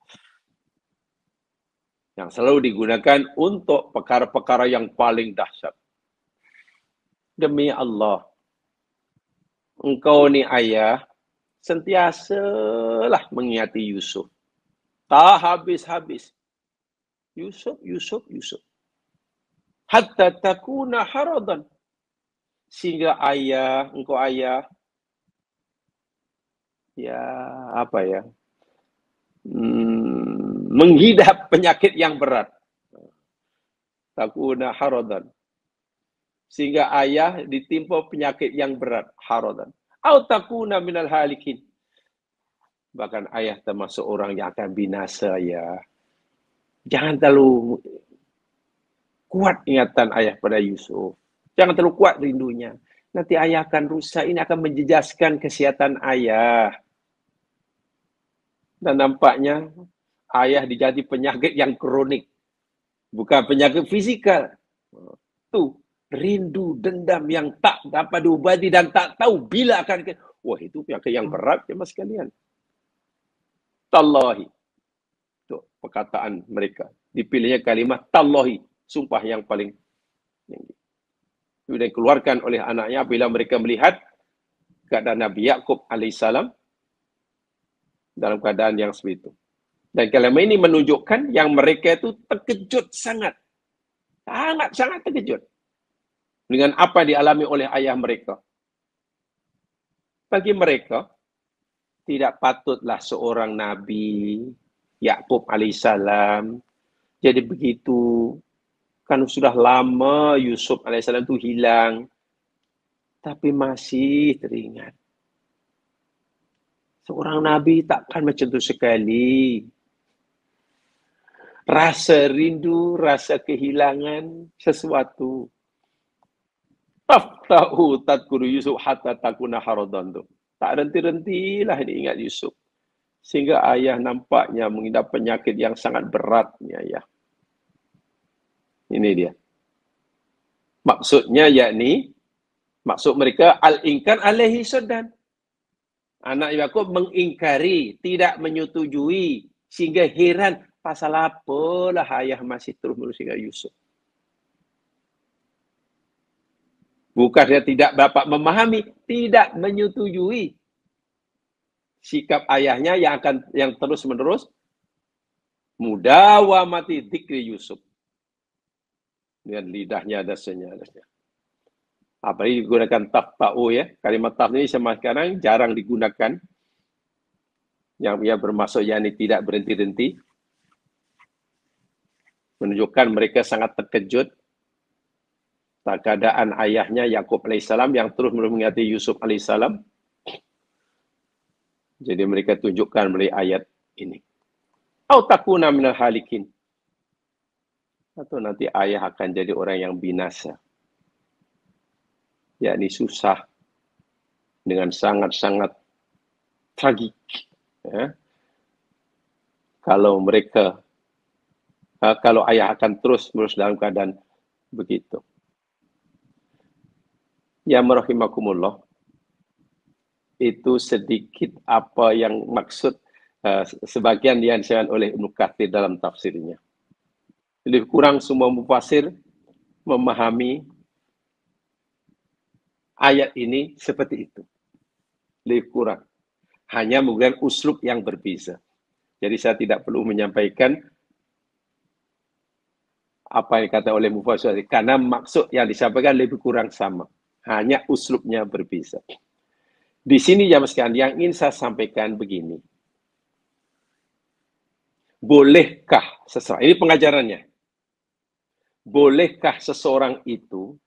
Yang selalu digunakan untuk perkara-perkara yang paling dahsyat. Demi Allah, engkau ni ayah, sentiasalah mengingati Yusuf. Tak habis-habis. Yusuf, Yusuf, Yusuf. Hatta takuna haradan. Sehingga ayah, engkau ayah, ya apa ya, menghidap penyakit yang berat. Takuna haradan. Sehingga ayah ditimpa penyakit yang berat, haradan. Au takuna minal halikin. Bahkan ayah termasuk orang yang akan binasa ya. Jangan terlalu kuat ingatan ayah pada Yusuf. Jangan terlalu kuat rindunya. Nanti ayah akan rusak. Ini akan menjejaskan kesihatan ayah. Dan nampaknya ayah dijadi penyakit yang kronik, bukan penyakit fisikal. Tuh, rindu dendam yang tak dapat diobati dan tak tahu bila akan. Wah, itu penyakit yang berat ya mas sekalian. Tallahi. Itu perkataan mereka. Dipilihnya kalimat tallahi, sumpah yang paling tinggi. Itu dikeluarkan oleh anaknya bila mereka melihat keadaan Nabi Yakub alaihissalam dalam keadaan yang seperti itu. Dan kalimat ini menunjukkan yang mereka itu terkejut sangat. Sangat terkejut dengan apa dialami oleh ayah mereka. Bagi mereka, tidak patutlah seorang Nabi Yakub alaihissalam jadi begitu. Kan sudah lama Yusuf alaihissalam itu hilang, tapi masih teringat. Seorang Nabi takkan macam itu sekali. Rasa rindu, rasa kehilangan sesuatu. Taftahu tadkuru Yusuf hatta takuna haradan tu. Tak henti-hentilah diingat Yusuf. Sehingga ayah nampaknya mengidap penyakit yang sangat berat ni ayah. Ini dia. Maksudnya yakni, maksud mereka al-inkar alaihi sudan. Anak Yakub mengingkari, tidak menyetujui, sehingga heran pasal apalah ayah masih terus mengingat Yusuf. Bukan dia tidak dapat memahami, tidak menyetujui sikap ayahnya yang terus-menerus mudawamati dzikri Yusuf. Dengan lidahnya dasarnya. Apalagi digunakan tafta'u ya. Kalimat taf ini sama sekarang jarang digunakan. Yang ia bermaksud yakni tidak berhenti-henti. Menunjukkan mereka sangat terkejut keadaan ayahnya Yakub alaihissalam yang terus mengingati Yusuf alaihissalam. Jadi mereka tunjukkan melalui ayat ini. Au takuna minal halikin. Atau nanti ayah akan jadi orang yang binasa. Yakni susah dengan sangat-sangat tragik. Ya. Kalau ayah akan terus-menerus dalam keadaan begitu. Ya merahimakumullah, itu sedikit apa yang maksud sebagian yang disebutkan oleh Ibnu Katsir dalam tafsirnya. Lebih kurang semua mufassir memahami ayat ini seperti itu. Lebih kurang. Hanya menggunakan uslub yang berbeza. Jadi saya tidak perlu menyampaikan apa yang dikata oleh mufassir karena maksud yang disampaikan lebih kurang sama. Hanya uslubnya berbeza. Di sini jamaah sekalian yang ingin saya sampaikan begini. Bolehkah seseorang, ini pengajarannya. Bolehkah seseorang itu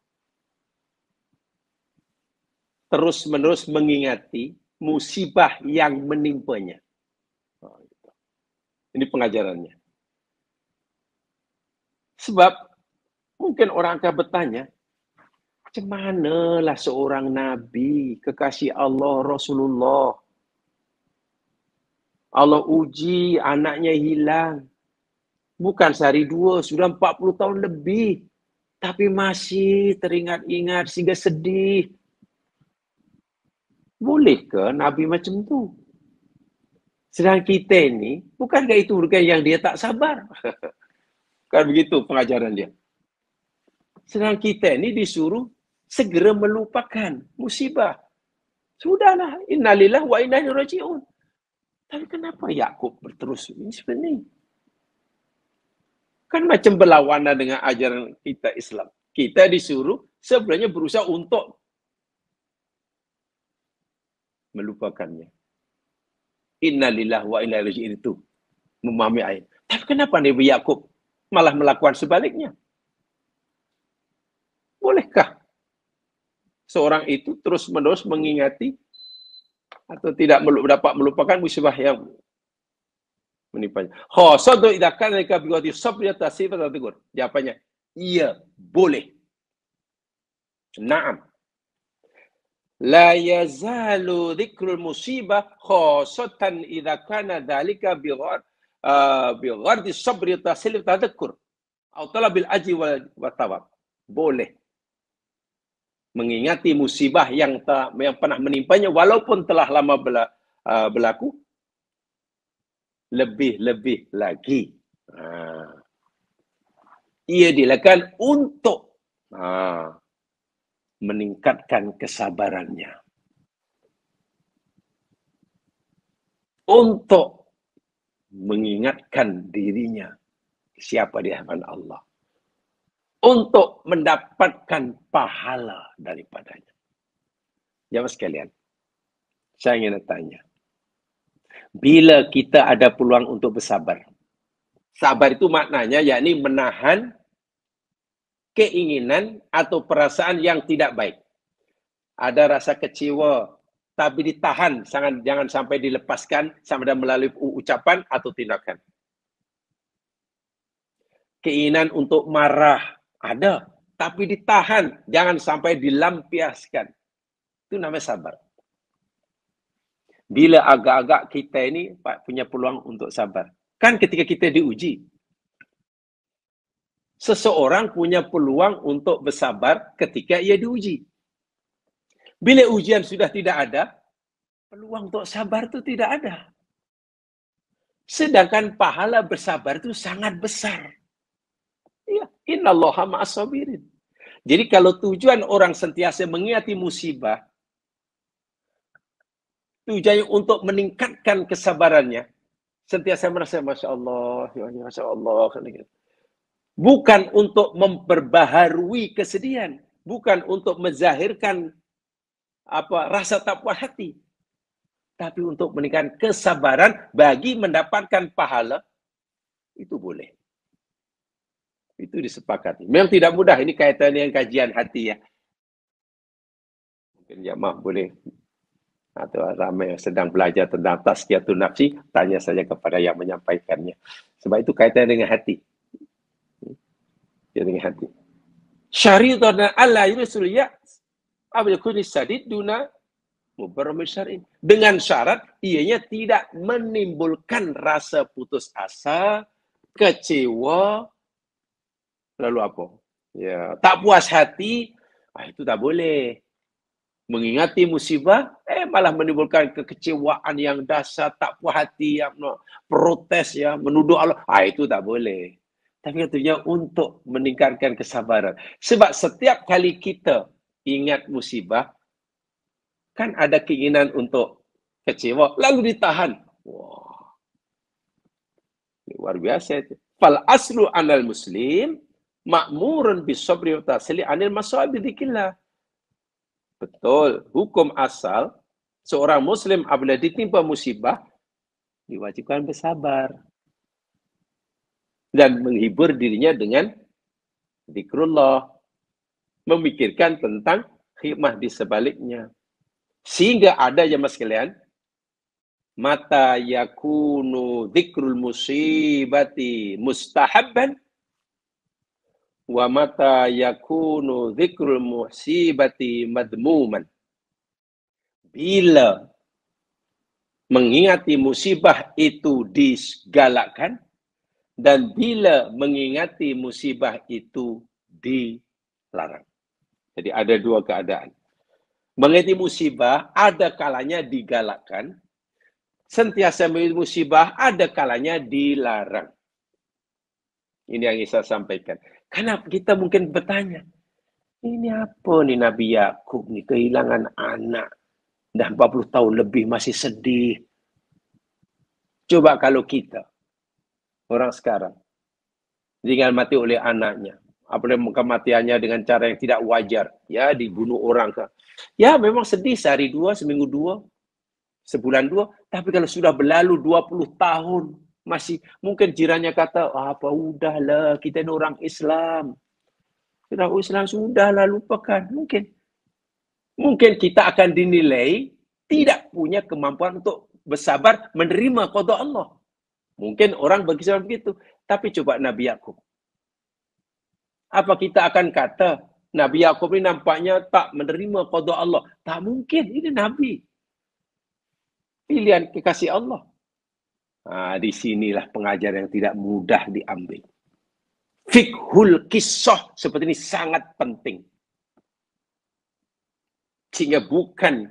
terus-menerus mengingati musibah yang menimpanya? Ini pengajarannya. Sebab mungkin orang akan bertanya, macam manalah seorang Nabi, kekasih Allah, Rasulullah. Allah uji, anaknya hilang. Bukan sehari dua, sudah 40 tahun lebih. Tapi masih teringat-ingat sehingga sedih. Bolehkah Nabi macam tu? Sedang kita ini, bukankah itu bukan yang dia tak sabar? Kan begitu pengajaran dia. Sedang kita ini disuruh segera melupakan musibah. Sudahlah, innalillah wa inna ilaihi raji'un. Tapi kenapa Yakub berterus ini sebenarnya? Kan macam berlawanan dengan ajaran kita Islam. Kita disuruh sebenarnya berusaha untuk melupakannya. Innalillah wa inna ilaihi raji'un itu memahami ayat. Tapi kenapa Nabi Yakub malah melakukan sebaliknya? Bolehkah seorang itu terus-menerus mengingati atau tidak dapat melupakan musibah yang menimpanya? Khasadu idza kana laka biwadi sabr tasifat tagur. Jawabannya, iya, boleh. Naam. La yazalu dzikrul musibah khasatan idza kana dzalika bi ghardi sabri tasil tadhakkur atau talabil ajri wa thawab. Boleh mengingati musibah yang pernah menimpanya walaupun telah lama berlaku, lebih-lebih lagi. Ia dilakukan untuk meningkatkan kesabarannya. Untuk mengingatkan dirinya siapa di hadapan Allah. Untuk mendapatkan pahala daripadanya. Jamaah sekalian, saya ingin tanya. Bila kita ada peluang untuk bersabar. Sabar itu maknanya yakni menahan keinginan atau perasaan yang tidak baik. Ada rasa kecewa, tapi ditahan, jangan sampai dilepaskan sama ada melalui ucapan atau tindakan. Keinginan untuk marah ada, tapi ditahan, jangan sampai dilampiaskan. Itu namanya sabar. Bila agak-agak kita ini punya peluang untuk sabar. Kan ketika kita diuji, seseorang punya peluang untuk bersabar ketika ia diuji. Bila ujian sudah tidak ada, peluang untuk sabar itu tidak ada. Sedangkan pahala bersabar itu sangat besar. Ya, innallaha ma'as sabirin. Jadi kalau tujuan orang sentiasa mengingati musibah, tujuannya untuk meningkatkan kesabarannya, sentiasa merasa Masya Allah, ya Masya Allah. Bukan untuk memperbaharui kesedihan, bukan untuk menzahirkan rasa tak puas hati, tapi untuk meningkatkan kesabaran bagi mendapatkan pahala, itu boleh. Itu disepakati. Memang tidak mudah, ini kaitan dengan kajian hati ya. Mungkin jamaah boleh, atau ramai yang sedang belajar tentang tazkiyatun nafsi, tanya saja kepada yang menyampaikannya. Sebab itu kaitan dengan hati. Dengan hati. Syaritan alla yurisul ya's abil kulli sadid duna mubarramil syar'in. Dengan syarat ianya tidak menimbulkan rasa putus asa, kecewa, lalu apa? Ya, tak puas hati, itu tak boleh. Mengingati musibah, malah menimbulkan kekecewaan yang dasar, tak puas hati, yang protes, ya, menuduh Allah. Itu tak boleh. Tapi katanya untuk meningkatkan kesabaran. Sebab setiap kali kita ingat musibah, kan ada keinginan untuk kecewa, lalu ditahan. Wah, luar biasa itu. Fal aslu anal muslim ma'murun bisabri wa tasli anil masa'ib bidzikrillah. Betul, hukum asal seorang muslim apabila ditimpa musibah diwajibkan bersabar dan menghibur dirinya dengan zikrullah, memikirkan tentang hikmah di sebaliknya. Sehingga ada jemaah sekalian, mata yakunu dzikrul musibati mustahabban wa mata yakunu dzikrul musibati madmuman. Bila mengingati musibah itu digalakkan dan bila mengingati musibah itu dilarang. Jadi ada dua keadaan. Mengingati musibah ada kalanya digalakkan, sentiasa mengingati musibah ada kalanya dilarang. Ini yang saya sampaikan. Karena kita mungkin bertanya, ini apa nih Nabi Yakub nih kehilangan anak dah 40 tahun lebih masih sedih. Coba kalau kita orang sekarang tinggal mati oleh anaknya, apalagi kematiannya dengan cara yang tidak wajar, ya dibunuh orang ke. Ya memang sedih sehari dua, seminggu dua, sebulan dua, tapi kalau sudah berlalu 20 tahun, masih mungkin jirannya kata, apa udahlah, kita ini orang Islam. Kita Islam sudahlah lupakan. Mungkin kita akan dinilai tidak punya kemampuan untuk bersabar menerima qada Allah. Mungkin orang bagi saya begitu. Tapi coba Nabi Yakub. Apa kita akan kata Nabi Yakub ini nampaknya tak menerima qada Allah? Tak mungkin. Ini Nabi. Pilihan kekasih Allah. Di sinilah pengajaran yang tidak mudah diambil. Fiqhul kisah seperti ini sangat penting. Sehingga bukan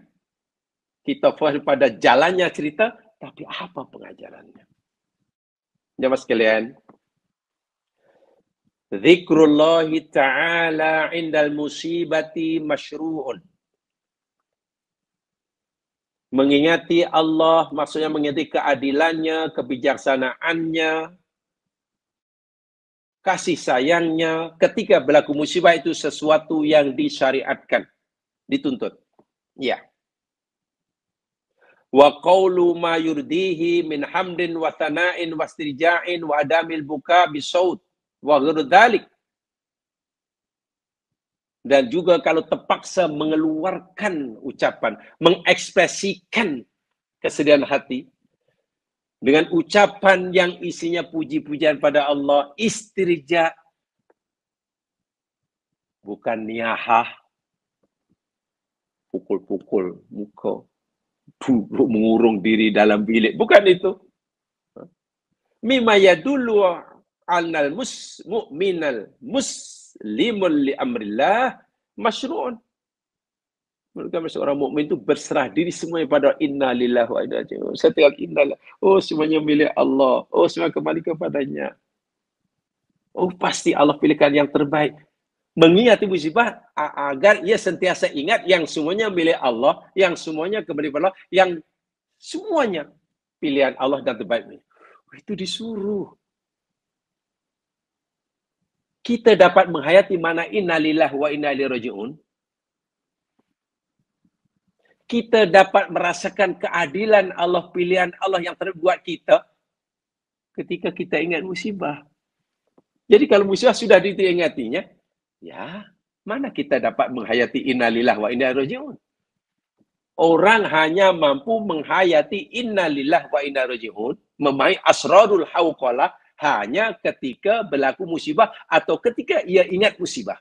kita fokus pada jalannya cerita, tapi apa pengajarannya. Jamaah sekalian, zikrullahi ta'ala indal musibati masyru'un. Mengingati Allah, maksudnya mengingati keadilannya, kebijaksanaannya, kasih sayangnya, ketika berlaku musibah itu sesuatu yang disyariatkan, dituntut. Ya. Wa qawlu ma yurdihi min hamdin wa thana'in wa istirja'in wa adamil buka bisaut wa ghairu dzalik. Dan juga kalau terpaksa mengeluarkan ucapan, mengekspresikan kesedihan hati dengan ucapan yang isinya puji-pujian pada Allah, istirja, bukan niyahah, pukul-pukul muka, duduk mengurung diri dalam bilik, bukan itu. Mimma yadullu anal mu'minal muslimun li amrillah masyru'un. Menurut seorang mukmin itu berserah diri semuanya pada inna lillahi wa inna ilaihi raji'un. Setiap inna, oh semuanya milik Allah. Oh semua kembali kepadanya. Oh pasti Allah pilihkan yang terbaik. Mengingati musibah agar ia sentiasa ingat yang semuanya milik Allah, yang semuanya kembali kepada Allah, yang semuanya pilihan Allah dan terbaik. Itu disuruh. Kita dapat menghayati mana inna lillahi wa inna ilaihi raji'un. Kita dapat merasakan keadilan Allah, pilihan Allah yang terbuat kita ketika kita ingat musibah. Jadi kalau musibah sudah diingatinya, ya mana kita dapat menghayati innalillahi wa inna ilaihi raji'un. Orang hanya mampu menghayati innalillahi wa inna ilaihi raji'un, memahami asrarul hauqalah hanya ketika berlaku musibah atau ketika ia ingat musibah.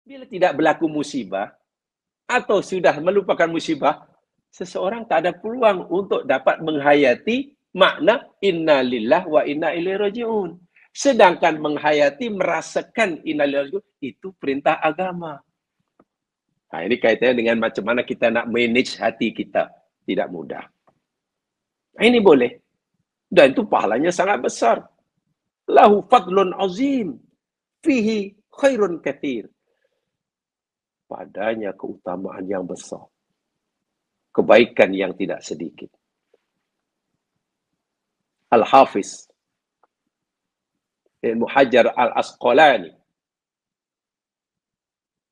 Bila tidak berlaku musibah, atau sudah melupakan musibah, seseorang tak ada peluang untuk dapat menghayati makna inna lillah wa inna ilaihi raji'un. Sedangkan menghayati, merasakan inna lillahi wa inna ilaihi raji'un, itu perintah agama. Nah, ini kaitannya dengan macam mana kita nak manage hati kita. Tidak mudah. Nah, ini boleh. Dan itu pahalanya sangat besar. Lahu fadlun azim. Fihi khairun kathir. Padanya keutamaan yang besar. Kebaikan yang tidak sedikit. Al-Hafiz Ibnu Hajar Al-Asqalani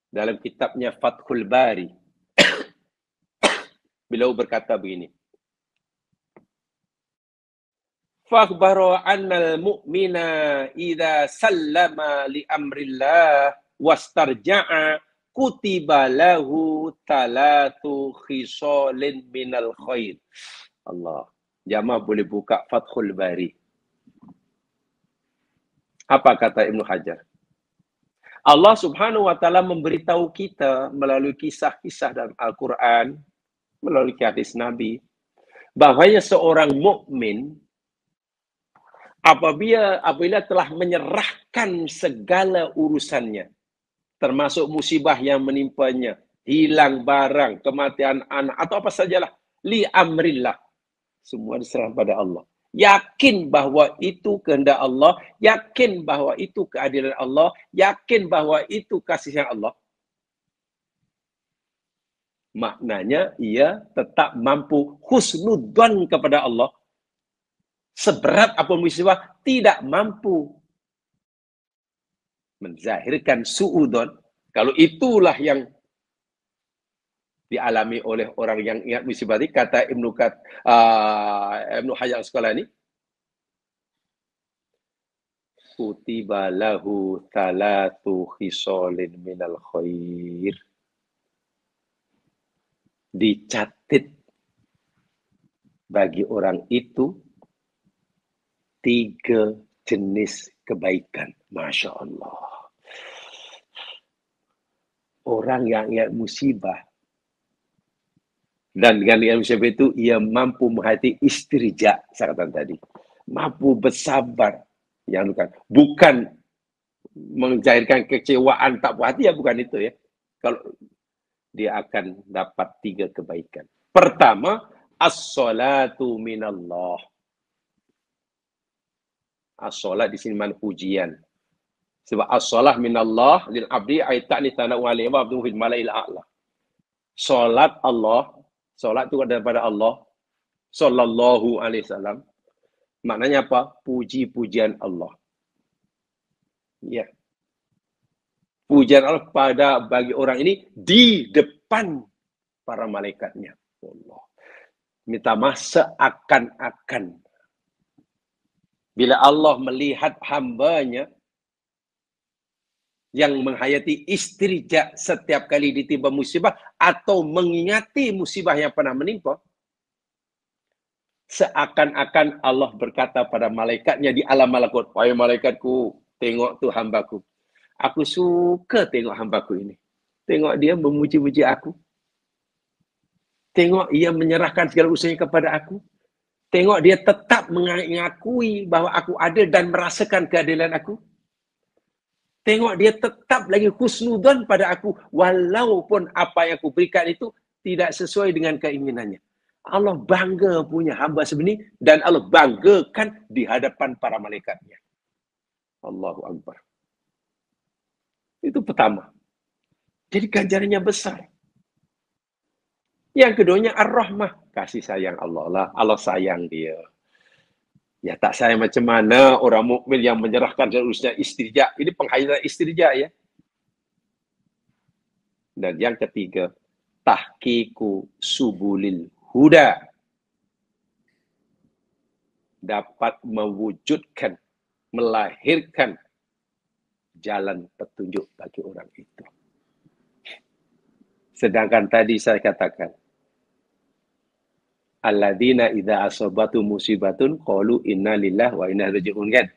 dalam kitabnya Fathul Bari, beliau berkata begini. Fakhbara annal mu'mina idza sallama li amrillah wastarja'a kutiba lahu talatu khisalin minal khair. Allah. Jamaah boleh buka Fathul Bari. Apa kata Ibnu Hajar? Allah Subhanahu wa taala memberitahu kita melalui kisah-kisah dalam Al-Qur'an, melalui hadis Nabi, bahwanya seorang mukmin apabila telah menyerahkan segala urusannya, termasuk musibah yang menimpanya, hilang barang, kematian anak, atau apa sajalah, li amrillah, semua diserahkan pada Allah. Yakin bahwa itu kehendak Allah, yakin bahwa itu keadilan Allah, yakin bahwa itu kasih sayang Allah. Maknanya ia tetap mampu husnudzon kepada Allah. Seberat apapun musibah, tidak mampu menzahirkan su'udon. Kalau itulah yang dialami oleh orang yang ingat musibah ini, kata Ibnu Hajar Asqalani, kutiba lahu thalatu khisalin minal khair. Dicatat bagi orang itu 3 jenis kebaikan. Masya Allah. Orang yang ingat musibah, Dan dengan ilmu syafi'i itu, ia mampu menghayati istirja, saya katakan tadi. Mampu bersabar. Yang bukan mencairkan kecewaan, tak puas hati, ya bukan itu ya. Kalau dia akan dapat 3 kebaikan. Pertama, as-salatu minallah. As-salat di sini mana pujian. Sebab as-salah minallah lil abdi aitani tana'u alaihi wa abduhu fil malail a'la. Salat Allah, salat itu daripada Allah sallallahu alaihi wasallam. Maknanya apa? Puji-pujian Allah. Ya. Pujian Allah pada bagi orang ini di depan para malaikatnya. Allah. Minta maaf seakan-akan. Bila Allah melihat hambanya yang menghayati istirja setiap kali ditimpa musibah atau mengingati musibah yang pernah menimpa, seakan-akan Allah berkata pada malaikatnya di alam malakut, wahai malaikatku, tengok tu hambaku. Aku suka tengok hambaku ini. Tengok dia memuji-muji aku. Tengok ia menyerahkan segala usahanya kepada aku. Tengok dia tetap mengakui bahwa aku ada dan merasakan keadilan aku. Tengok dia tetap lagi husnudzon pada aku walaupun apa yang aku berikan itu tidak sesuai dengan keinginannya. Allah bangga punya hamba sebenarnya dan Allah banggakan di hadapan para malaikatnya. Allahu Akbar. Itu pertama. Jadi ganjarannya besar. Yang keduanya ar-rahmah. Kasih sayang Allah lah. Allah sayang dia. Ya tak sayang macam mana orang mukmin yang menyerahkan seharusnya istirja. Ini penghayatan istirja ya. Dan yang ketiga, tahqiqu subulil huda. Dapat mewujudkan, melahirkan jalan petunjuk bagi orang itu. Sedangkan tadi saya katakan, alladzina idza asabatu musibatun qalu inna lillahi wa inna ilaihi raji'un kan.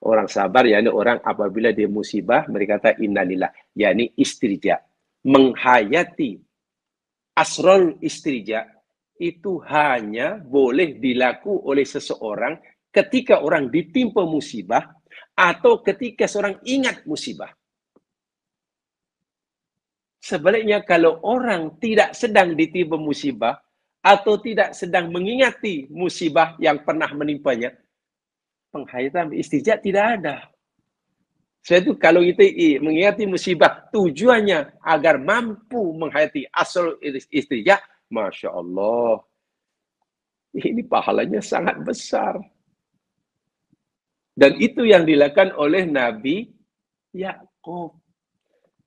Orang sabar yakni orang apabila dia musibah mereka kata innalillah, yakni istirja. Menghayati asrul istirja itu hanya boleh dilaku oleh seseorang ketika orang ditimpa musibah atau ketika seorang ingat musibah. Sebaliknya kalau orang tidak sedang ditimpa musibah atau tidak sedang mengingati musibah yang pernah menimpanya, penghayatan istirja tidak ada. Sebab itu kalau kita mengingati musibah, tujuannya agar mampu menghayati asal istirja, Masya Allah. Ini pahalanya sangat besar. Dan itu yang dilakukan oleh Nabi Yakub.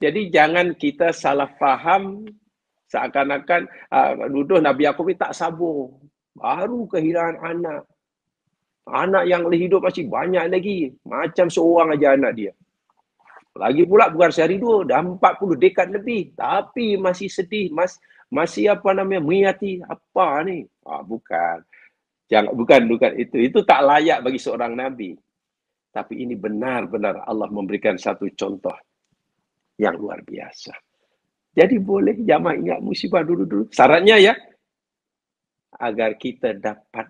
Jadi jangan kita salah faham seakan-akan nuduh Nabi Yakub ini tak sabar. Baru kehilangan anak. Anak yang hidup masih banyak lagi. Macam seorang aja anak dia. Lagi pula bukan sehari dua. Dah 40 dekad lebih. Tapi masih sedih. Masih mengingati apa ni. Bukan. Bukan itu. Itu tak layak bagi seorang Nabi. Tapi ini benar-benar Allah memberikan satu contoh yang luar biasa. Jadi boleh jamaah ingat musibah dulu-dulu. Syaratnya ya, agar kita dapat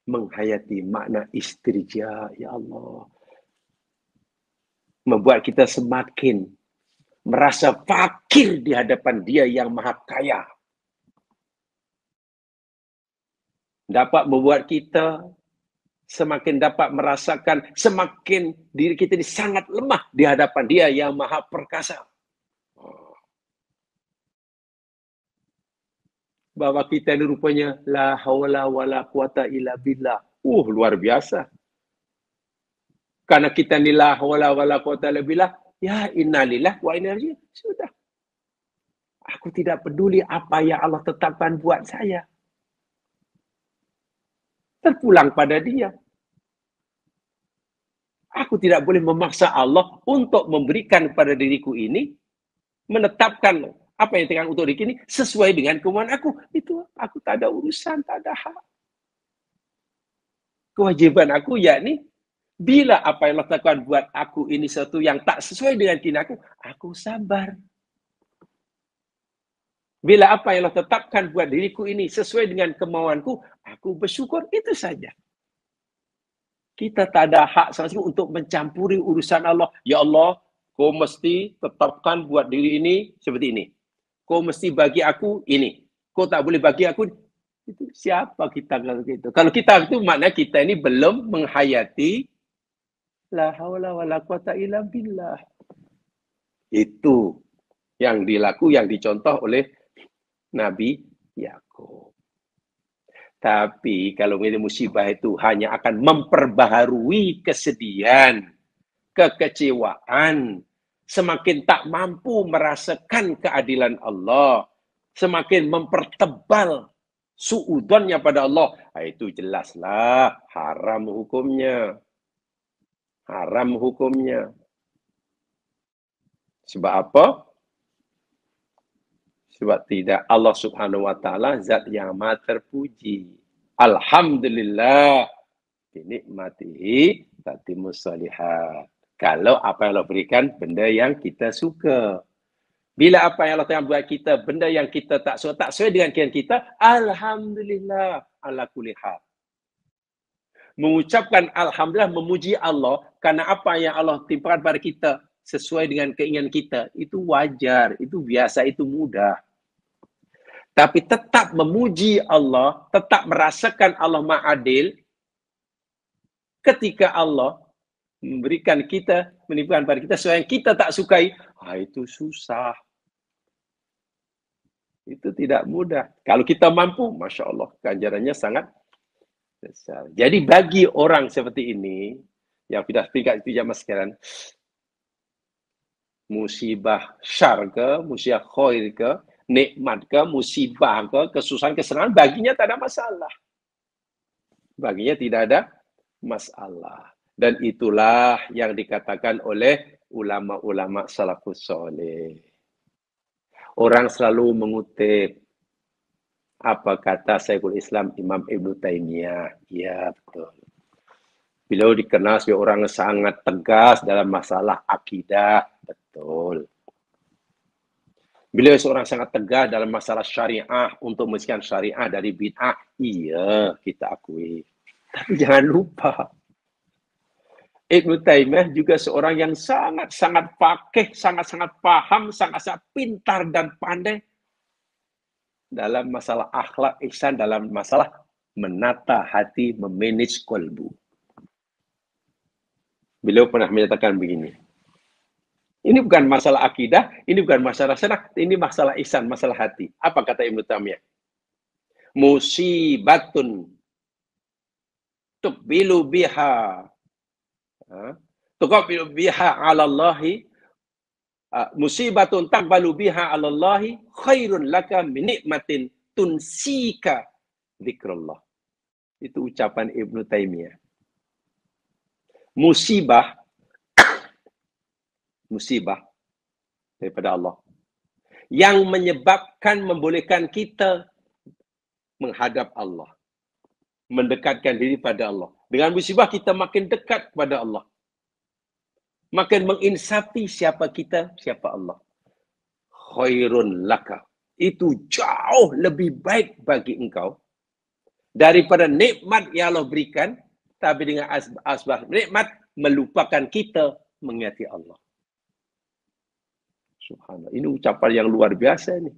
menghayati makna istirja, ya Allah. Membuat kita semakin merasa fakir di hadapan Dia yang Maha Kaya. Dapat membuat kita semakin dapat merasakan semakin diri kita ini sangat lemah di hadapan Dia yang Maha Perkasa. Bahwa kita ini rupanya la haula wala quwata illa billah. Luar biasa. Karena kita ni la haula wala quwata illa billah, ya innalillah wa inna ilaihi raji'un. Sudah. Aku tidak peduli apa yang Allah tetapkan buat saya. Terpulang pada Dia. Aku tidak boleh memaksa Allah untuk memberikan kepada diriku ini, menetapkan apa yang ditekan untuk diri ini sesuai dengan kemauan aku. Itu aku tak ada urusan, tak ada hak. Kewajiban aku yakni bila apa yang Allah lakukan buat aku ini sesuatu yang tak sesuai dengan keinginan aku sabar. Bila apa yang Allah tetapkan buat diriku ini sesuai dengan kemauanku, aku bersyukur, itu saja. Kita tak ada hak sama sekali untuk mencampuri urusan Allah. Ya Allah, kau mesti tetapkan buat diri ini seperti ini. Kau mesti bagi aku ini. Kau tak boleh bagi aku. Itu siapa kita kalau gitu? Kalau kita itu maknanya kita ini belum menghayati la haula wala quwata illa billah. Itu yang dicontoh oleh Nabi Yakub. Tapi kalau ini musibah itu hanya akan memperbaharui kesedihan, kekecewaan, semakin tak mampu merasakan keadilan Allah, semakin mempertebal suudonnya pada Allah, itu jelaslah haram hukumnya. Haram hukumnya. Sebab apa? Sebab tidak Allah Subhanahu wa taala zat yang maha terpuji. Alhamdulillah binikmatihi tatimmus shalihat. Kalau apa yang Allah berikan benda yang kita suka. Bila apa yang Allah Ta'ala buat kita benda yang kita tak suka, tak sesuai dengan keinginan kita, alhamdulillah ala kulli hal. Mengucapkan alhamdulillah, memuji Allah karena apa yang Allah timpakan pada kita sesuai dengan keinginan kita, itu wajar, itu biasa, itu mudah. Tapi tetap memuji Allah, tetap merasakan Allah Maha Adil ketika Allah memberikan kita, menimpakan pada kita sesuatu yang kita tak sukai, itu susah. Itu tidak mudah. Kalau kita mampu, Masya Allah, ganjarannya sangat besar. Jadi bagi orang seperti ini, yang sudah tingkat itu zaman sekarang, musibah syar ke, musibah khair ke, nikmat ke, musibah ke, kesusahan, kesenangan, baginya tak ada masalah. Baginya tidak ada masalah. Dan itulah yang dikatakan oleh ulama-ulama salafus soleh. Orang selalu mengutip apa kata Syekhul Islam Imam Ibn Taimiyah. Ya, betul. Beliau dikenal sebagai orang yang sangat tegas dalam masalah akidah. Betul. Beliau seorang sangat tegas dalam masalah syariah untuk memisahkan syariah dari bid'ah. Iya, kita akui. Tapi jangan lupa, Ibn Taimiyah juga seorang yang sangat-sangat fakih, sangat-sangat paham, sangat-sangat pintar dan pandai dalam masalah akhlak ihsan, dalam masalah menata hati, memanage kolbu. Beliau pernah menyatakan begini, ini bukan masalah akidah, ini bukan masalah senang, ini masalah ihsan, masalah hati. Apa kata Ibn Taimiyah? Musibatun tuqbilu biha tuqbilu biha 'ala Allahi musibatun taqbalu biha 'ala Allahi khairun laka min nikmatin tunsika dzikrullah. Itu ucapan Ibn Taimiyah. Musibah daripada Allah yang menyebabkan, membolehkan kita menghadap Allah, mendekatkan diri pada Allah. Dengan musibah kita makin dekat kepada Allah, makin menginsafi siapa kita, siapa Allah. Khairun laka, itu jauh lebih baik bagi engkau daripada nikmat yang Allah berikan, tapi dengan asbab nikmat melupakan kita mengingati Allah. Subhanallah, ini ucapan yang luar biasa nih.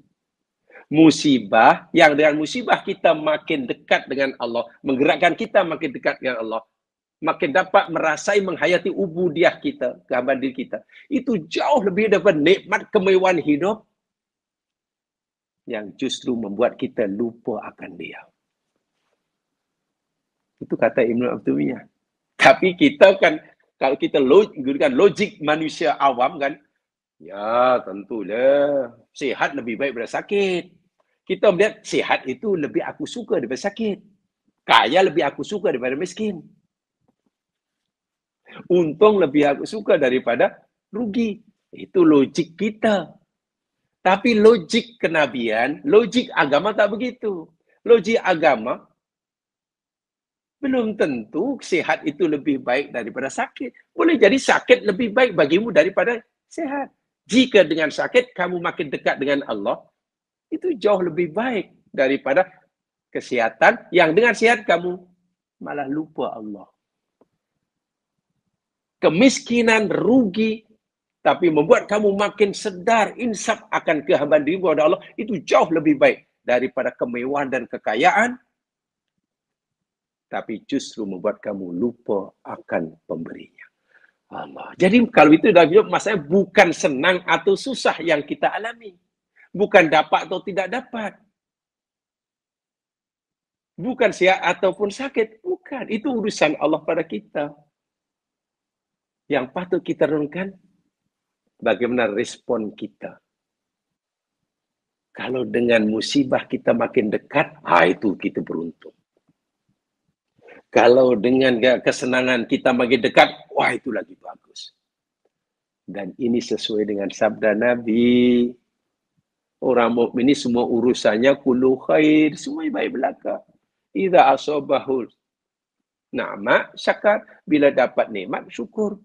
Musibah, yang dengan musibah kita makin dekat dengan Allah, menggerakkan kita makin dekat dengan Allah, makin dapat merasai, menghayati ubudiah kita, kehambahan diri kita. Itu jauh lebih daripada nikmat kemewahan hidup yang justru membuat kita lupa akan Dia. Itu kata Ibn Taimiyah. Tapi kita kan, kalau kita gunakan logik manusia awam kan, ya tentulah sihat lebih baik daripada sakit. Kita melihat sihat itu lebih aku suka daripada sakit. Kaya lebih aku suka daripada miskin. Untung lebih aku suka daripada rugi. Itu logik kita. Tapi logik kenabian, logik agama tak begitu. Logik agama, belum tentu sehat itu lebih baik daripada sakit. Boleh jadi sakit lebih baik bagimu daripada sehat. Jika dengan sakit kamu makin dekat dengan Allah, Itu jauh lebih baik daripada kesehatan yang dengan sehat kamu malah lupa Allah. Kemiskinan, rugi, tapi membuat kamu makin sedar, insaf akan kehambaan diri kepada Allah, itu jauh lebih baik daripada kemewahan dan kekayaan, tapi justru membuat kamu lupa akan pemberinya. Allah. Jadi kalau itu dalam hidup, maksudnya bukan senang atau susah yang kita alami. Bukan dapat atau tidak dapat. Bukan sihat ataupun sakit. Bukan. Itu urusan Allah pada kita. Yang patut kita renungkan, bagaimana respon kita. Kalau dengan musibah kita makin dekat, itu kita beruntung. Kalau dengan kesenangan kita makin dekat, itu lagi bagus. Dan ini sesuai dengan sabda Nabi. Orang mukmin ini semua urusannya kullu khair, semua baik belaka. Idza asabahu na'ma syakar, bila dapat nikmat syukur.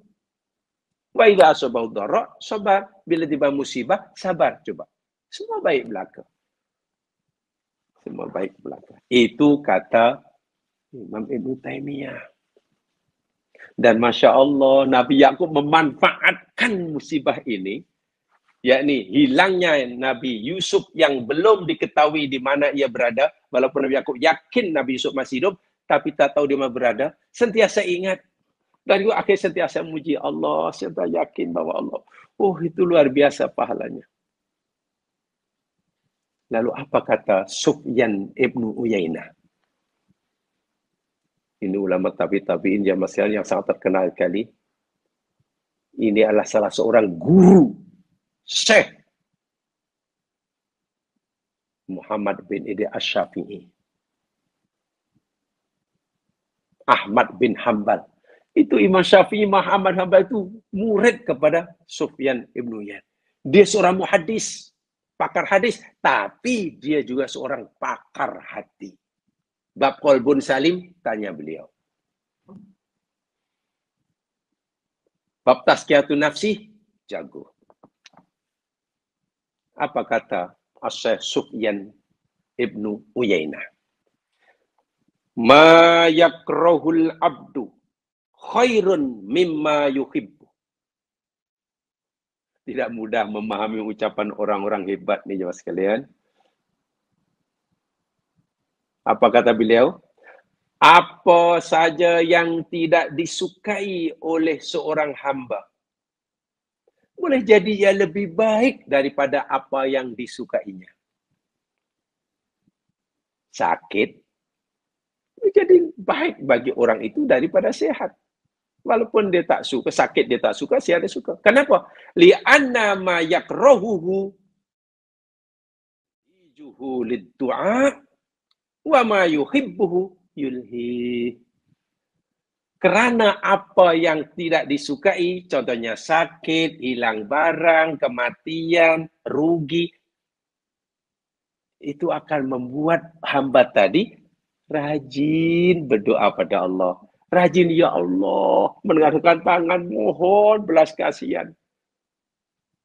Wa idza asabahu dharra sabar, bila tiba musibah sabar. Coba. Semua baik belaka. Semua baik belaka. Itu kata Imam Ibn Taymiyah. Dan Masya Allah, Nabi Yakub memanfaatkan musibah ini, yakni hilangnya Nabi Yusuf yang belum diketahui di mana ia berada, walaupun Nabi Yakub yakin Nabi Yusuf masih hidup, tapi tak tahu di mana berada, sentiasa ingat. Dan juga akhirnya sentiasa memuji Allah, sentiasa yakin bahwa Allah, itu luar biasa pahalanya. Lalu apa kata Sufyan ibnu Uyainah? Ini ulama tabi'in yang sangat terkenal sekali. Ini adalah salah seorang guru Syekh Muhammad bin Idris Asy-Syafi'i. Ahmad bin Hanbal. Itu Imam Syafi'i, Muhammad Hanbal itu murid kepada Sufyan ibn Uyainah. Dia seorang muhaddis, pakar hadis, tapi dia juga seorang pakar hati. Bab qalbun salim, tanya beliau. Bab tazkiyatun nafsi, jago. Apa kata Syekh Sufyan ibnu Uyainah? Ma yakrahul abdu khairun mimma yuhibbu. Tidak mudah memahami ucapan orang-orang hebat nih jemaah sekalian. Apa kata beliau? Apa saja yang tidak disukai oleh seorang hamba, boleh jadi ia lebih baik daripada apa yang disukainya. Sakit, jadi baik bagi orang itu daripada sehat. Walaupun dia tak suka, sakit dia tak suka, sehat dia suka. Kenapa? Li'anna ma yakrahuhu yujuhu lid-du'a wa ma yuhibbuhu yulhi. Kerana apa yang tidak disukai, contohnya sakit, hilang barang, kematian, rugi, itu akan membuat hamba tadi rajin berdoa pada Allah. Rajin, ya Allah, mengangkat tangan, mohon belas kasihan.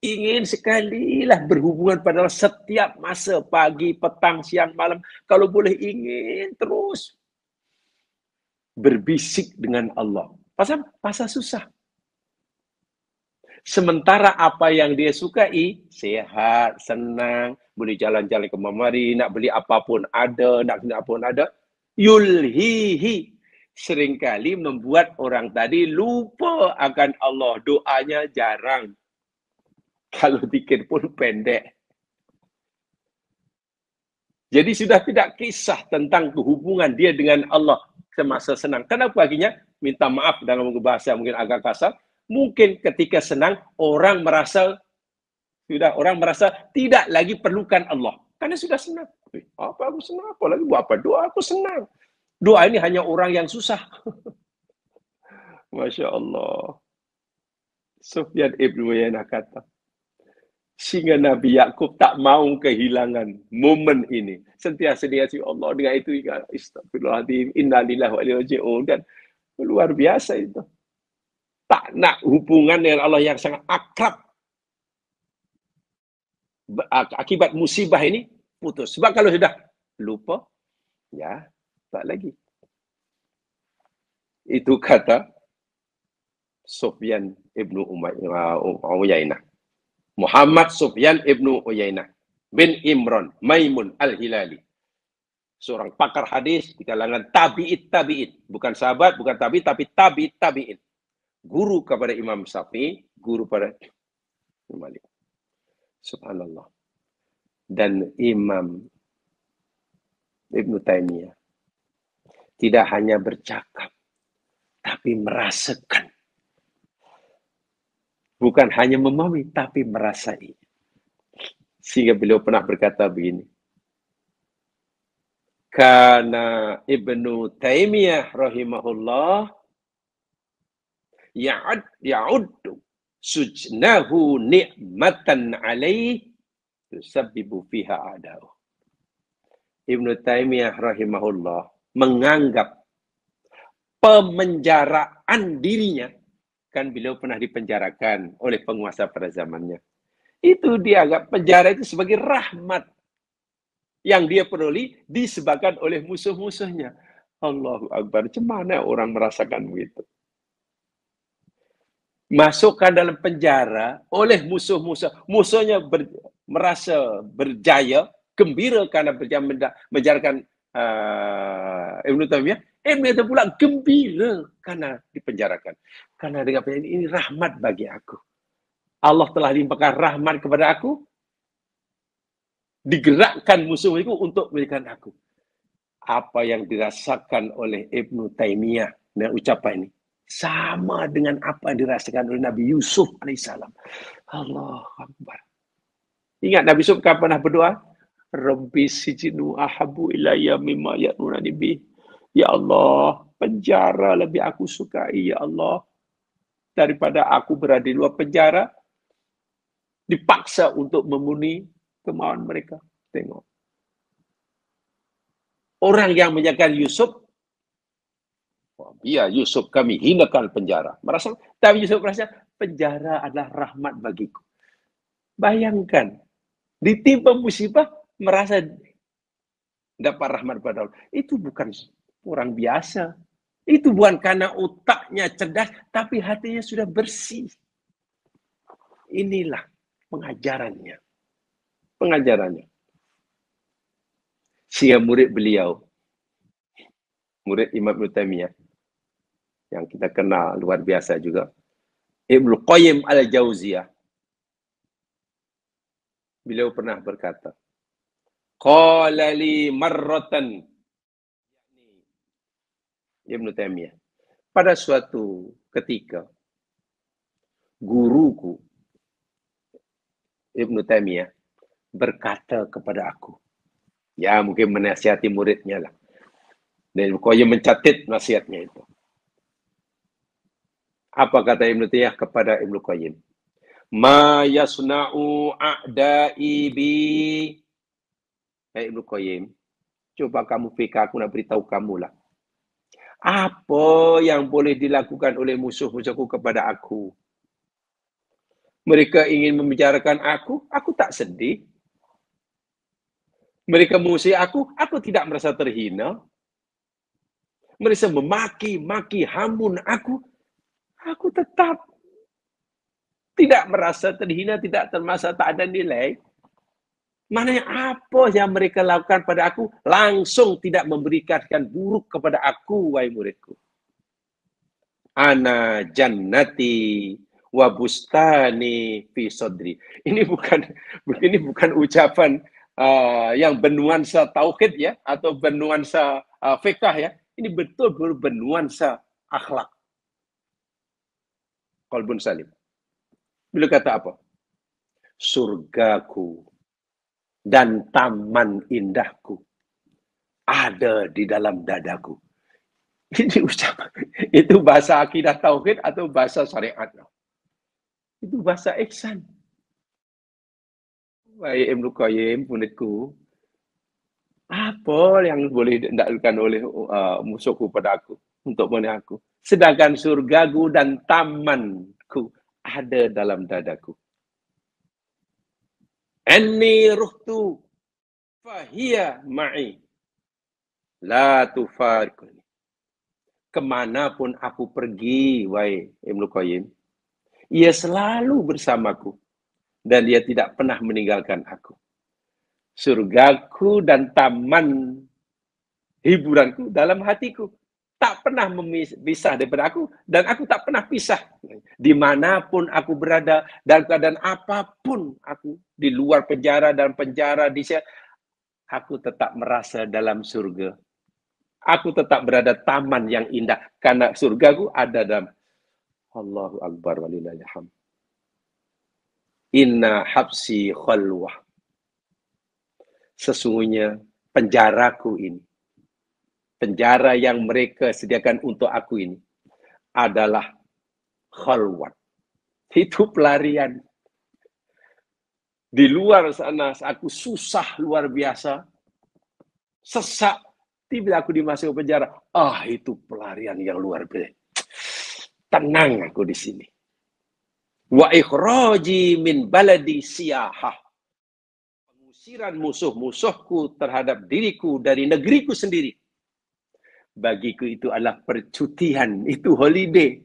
Ingin sekalilah berhubungan pada Allah setiap masa, pagi, petang, siang, malam. Kalau boleh ingin terus berbisik dengan Allah. Pasal susah. Sementara apa yang dia sukai, sehat, senang, boleh jalan-jalan ke mamari, nak beli apapun ada, nak beli apapun ada, yulhihi. Seringkali membuat orang tadi lupa akan Allah. Doanya jarang. Kalau zikir pun pendek. Jadi sudah tidak kisah tentang hubungan dia dengan Allah semasa senang. Kenapa akhirnya? Minta maaf dalam bahasa mungkin agak kasar. Mungkin ketika senang, orang merasa tidak lagi perlukan Allah. Karena sudah senang. Apa aku senang? Apa lagi buat apa? Doa aku senang. Doa ini hanya orang yang susah. Masya Allah. Sufyan ibn Uyainah kata, sehingga Nabi Yakub tak mau kehilangan momen ini. Sentiasa dia si Allah dengan itu, astagfirullahaladzim, innalillahi wa inna ilaihi raji'un. Dan luar biasa itu. Tak nak hubungan dengan Allah yang sangat akrab. Akibat musibah ini, putus. Sebab kalau sudah lupa, ya, tak lagi. Itu kata Sufyan ibnu Uyainah. Muhammad Sufyan ibnu Uyainah bin Imran Maimun al-Hilali. Seorang pakar hadis di kalangan tabi'it. Bukan sahabat, bukan tabi'it, tapi tabi'it. Guru kepada Imam Syafi'i, guru pada Imam Malik. Subhanallah. Dan Imam Ibn Taimiyah tidak hanya bercakap, tapi merasakan. Bukan hanya memahami, tapi merasai. Sehingga beliau pernah berkata begini. Karena Ibnu Taimiyah rahimahullah ya'uddu sujnahu ni'matan alaih yusabbibu fiha a'da'u. Ibnu Taimiyah rahimahullah menganggap pemenjaraan dirinya, kan beliau pernah dipenjarakan oleh penguasa pada zamannya. Itu dianggap penjara itu sebagai rahmat yang dia peroleh disebabkan oleh musuh-musuhnya. Allahu Akbar. Macam mana orang merasakan begitu? Masukkan dalam penjara oleh musuh-musuh. Musuhnya merasa berjaya, gembira karena menjarakan Ibnu Taimiyah. Ibnu Taimiyah pula gembira karena dipenjarakan. Karena dengan penjara ini rahmat bagi aku. Allah telah limpahkan rahmat kepada aku. Digerakkan musuh itu untuk memberikan aku. Apa yang dirasakan oleh Ibnu Taimiyah dengan ucapan ini sama dengan apa yang dirasakan oleh Nabi Yusuf alaihissalam. Allah Akbar. Ingat Nabi Yusuf kan pernah berdoa, Rabbi sijinu ahabu ilayya mimma ya'nunani bih. Ya Allah, penjara lebih aku sukai, ya Allah, daripada aku berada di luar penjara, dipaksa untuk memenuhi kemauan mereka. Tengok. Orang yang menjaga Yusuf, ya Yusuf kami hinakan penjara. Tapi Yusuf merasa penjara adalah rahmat bagiku. Bayangkan, ditimpa musibah, merasa dapat rahmat pada Allah. Itu bukan orang biasa. Itu bukan karena otaknya cerdas, tapi hatinya sudah bersih. Inilah pengajarannya. Sehingga murid beliau, murid Imam Ibn Taimiyah, yang kita kenal luar biasa juga, Ibnu Qayyim al-Jauziyah, beliau pernah berkata, qala li marratan, Ibnu Taimiyah, pada suatu ketika guruku Ibnu Taimiyah berkata kepada aku, ya mungkin menasihati muridnya lah, dan Ibnu Qayyim mencatat nasihatnya itu. Apa kata Ibnu Taimiyah kepada Ibnu Qayyim? Ma yasna'u a'da'i bi. Ibnu Qayyim, coba kamu fikir, aku nak beritahu kamu lah. Apa yang boleh dilakukan oleh musuh-musuhku kepada aku? Mereka ingin membicarakan aku tak sedih. Mereka mengusir aku tidak merasa terhina. Mereka memaki-maki, hamun aku tetap tidak merasa terhina, tidak termasa tak ada nilai. Maknanya apa yang mereka lakukan pada aku langsung tidak memberikan buruk kepada aku, wahai muridku. Ana jannati wa bustani fi sadri. Ini bukan ucapan yang bernuansa tauhid ya, atau bernuansa fikah ya. Ini betul bernuansa akhlak. Qalbun salim. Beliau kata apa? Surgaku dan taman indahku ada di dalam dadaku. Ini ucapan. Itu bahasa akidah tauhid atau bahasa syariat? Itu bahasa ihsan. Baik Ibnu Qayyim, muridku, apa yang boleh dilakukan oleh musuhku pada aku untuk menolong aku? Sedangkan surgaku dan tamanku ada dalam dadaku. Anni ruhtu fahiya ma'i la tufariquni. Kemanapun aku pergi, wahai Ibnu Qayyim, ia selalu bersamaku dan dia tidak pernah meninggalkan aku. Surgaku dan taman hiburanku dalam hatiku. Tak pernah pisah daripada aku dan aku tak pernah pisah. Dimanapun aku berada, dalam keadaan apapun aku, di luar penjara, dalam penjara, aku tetap merasa dalam surga. Aku tetap berada taman yang indah karena surgaku ada dalam Allahu Akbar walillahil hamd. Inna habsi khalwah. Sesungguhnya penjaraku ini, penjara yang mereka sediakan untuk aku ini adalah khalwat. Itu pelarian. Di luar sana aku susah luar biasa. Sesak. Tiba aku dimasuk penjara. Itu pelarian yang luar biasa. Tenang aku di sini. Wa ikhraji min baladi siyahah. Pengusiran musuh-musuhku terhadap diriku dari negeriku sendiri. Bagiku itu adalah percutian, itu holiday.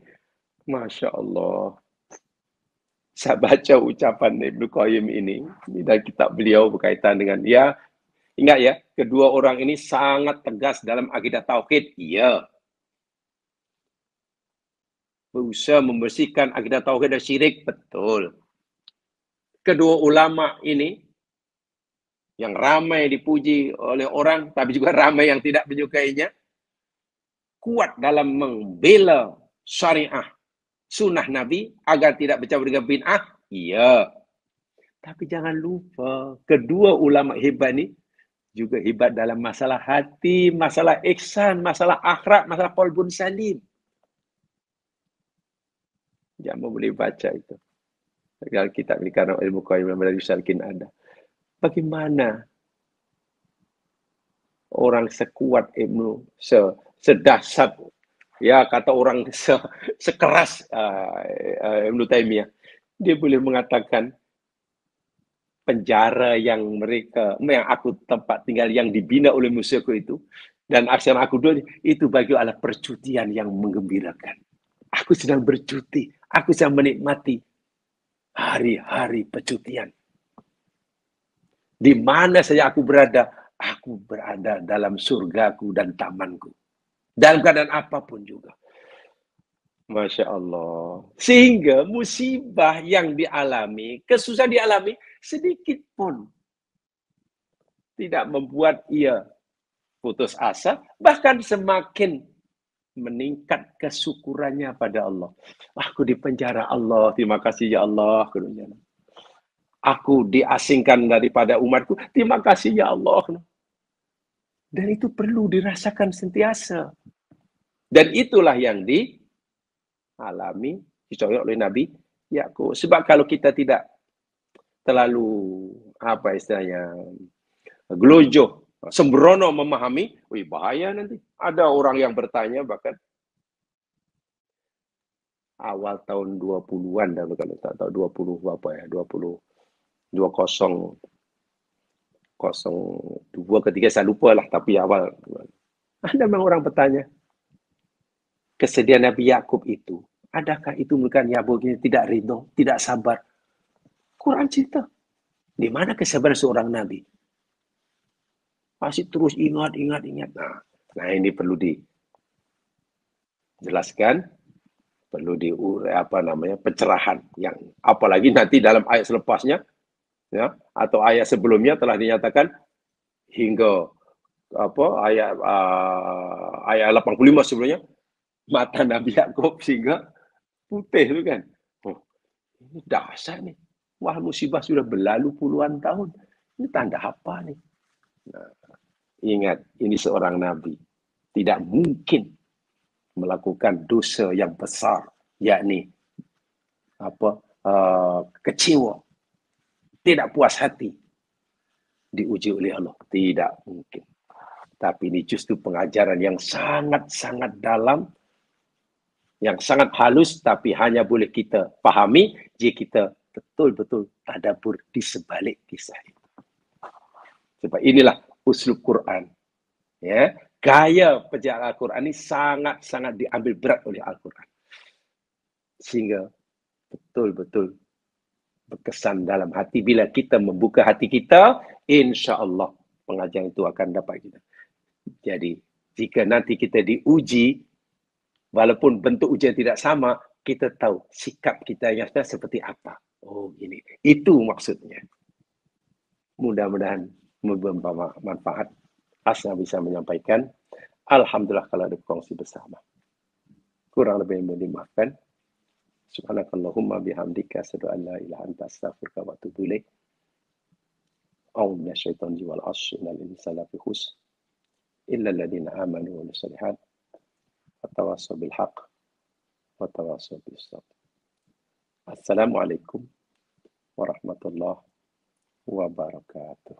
Masya Allah. Saya baca ucapan Ibnu Qayyim ini dan kitab beliau berkaitan dengan, ya, ingat ya, kedua orang ini sangat tegas dalam akidah tauhid. Iya. Berusaha membersihkan akidah tauhid dan syirik. Betul. Kedua ulama ini yang ramai dipuji oleh orang, tapi juga ramai yang tidak menyukainya, kuat dalam membela syariah, sunnah Nabi agar tidak bercampur dengan bid'ah. Iya. Tapi jangan lupa, kedua ulama hebat ini juga hebat dalam masalah hati, masalah ihsan, masalah akhlak, masalah qalbun salim. Jangan boleh baca itu. Kalau kitab ini karena ilmu Qayyim dari Salikin ada. Bagaimana orang sekuat Ibnu, sedahsyat, ya kata orang sekeras Ibnu Taimiyah, dia boleh mengatakan penjara yang aku tempat tinggal yang dibina oleh musuhku itu dan aksi yang aku dulu itu bagi adalah percutian yang menggembirakan. Aku sedang bercuti, aku sedang menikmati hari-hari percutian. Di mana saja aku berada dalam surgaku dan tamanku. Dalam keadaan apapun juga. Masya Allah. Sehingga musibah yang dialami, kesusahan dialami, sedikit pun tidak membuat ia putus asa, bahkan semakin meningkat kesyukurannya pada Allah. Aku di penjara Allah, terima kasih ya Allah. Aku diasingkan daripada umatku, terima kasih ya Allah. Dan itu perlu dirasakan sentiasa. Dan itulah yang dialami, dicoyok oleh Nabi Yakub. Sebab kalau kita tidak terlalu, apa istilahnya, gelojoh, sembrono memahami, bahaya nanti. Ada orang yang bertanya bahkan awal tahun 20-an, kalau tak tahu 20 apa ya, 20 2002 ketika saya lupa lah, tapi awal. Ada memang orang bertanya, kesedihan Nabi Yakub itu, adakah itu bukan Yakub ini tidak ridho, tidak sabar? Quran cerita. Di mana kesabaran seorang Nabi? Masih terus ingat. Nah ini perlu dijelaskan, perlu pencerahan yang apalagi nanti dalam ayat selepasnya, ya, atau ayat sebelumnya telah dinyatakan hingga ayat 85 sebelumnya mata Nabi Yakub sehingga putih itu kan. Ini dahsyat nih. Wah, musibah sudah berlalu puluhan tahun. Ini tanda apa nih? Nah, ingat, ini seorang nabi. Tidak mungkin melakukan dosa yang besar, yakni kecewa, tidak puas hati, diuji oleh Allah. Tidak mungkin. Tapi ini justru pengajaran yang sangat-sangat dalam, yang sangat halus, tapi hanya boleh kita pahami jika kita betul-betul tadabbur di sebalik kisah itu. Sebab inilah uslub Quran. Ya, gaya penjelasan Al-Quran ini sangat-sangat diambil berat oleh Al-Quran. Sehingga betul-betul berkesan dalam hati. Bila kita membuka hati kita, insya Allah pengajaran itu akan dapat kita. Jadi, jika nanti kita diuji, walaupun bentuk ujian tidak sama, kita tahu sikap kita yang seperti apa. Oh, ini. Itu maksudnya. Mudah-mudahan memberi manfaat. Asna bisa menyampaikan. Alhamdulillah kalau ada kongsi bersama. Kurang lebih yang dimaafkan. Subhanakallahumma bihamdika asyhadu an la ilaha anta astaghfiruka wa atubu ilaik. A'udzu minasyaitonir rajim wal 'asri innal insana lafi khusr illa alladziina aamanu wa 'amilus shalihaat wa tawassaw bil haqq wa tawassaw bis sabr. Assalamualaikum warahmatullahi wabarakatuh.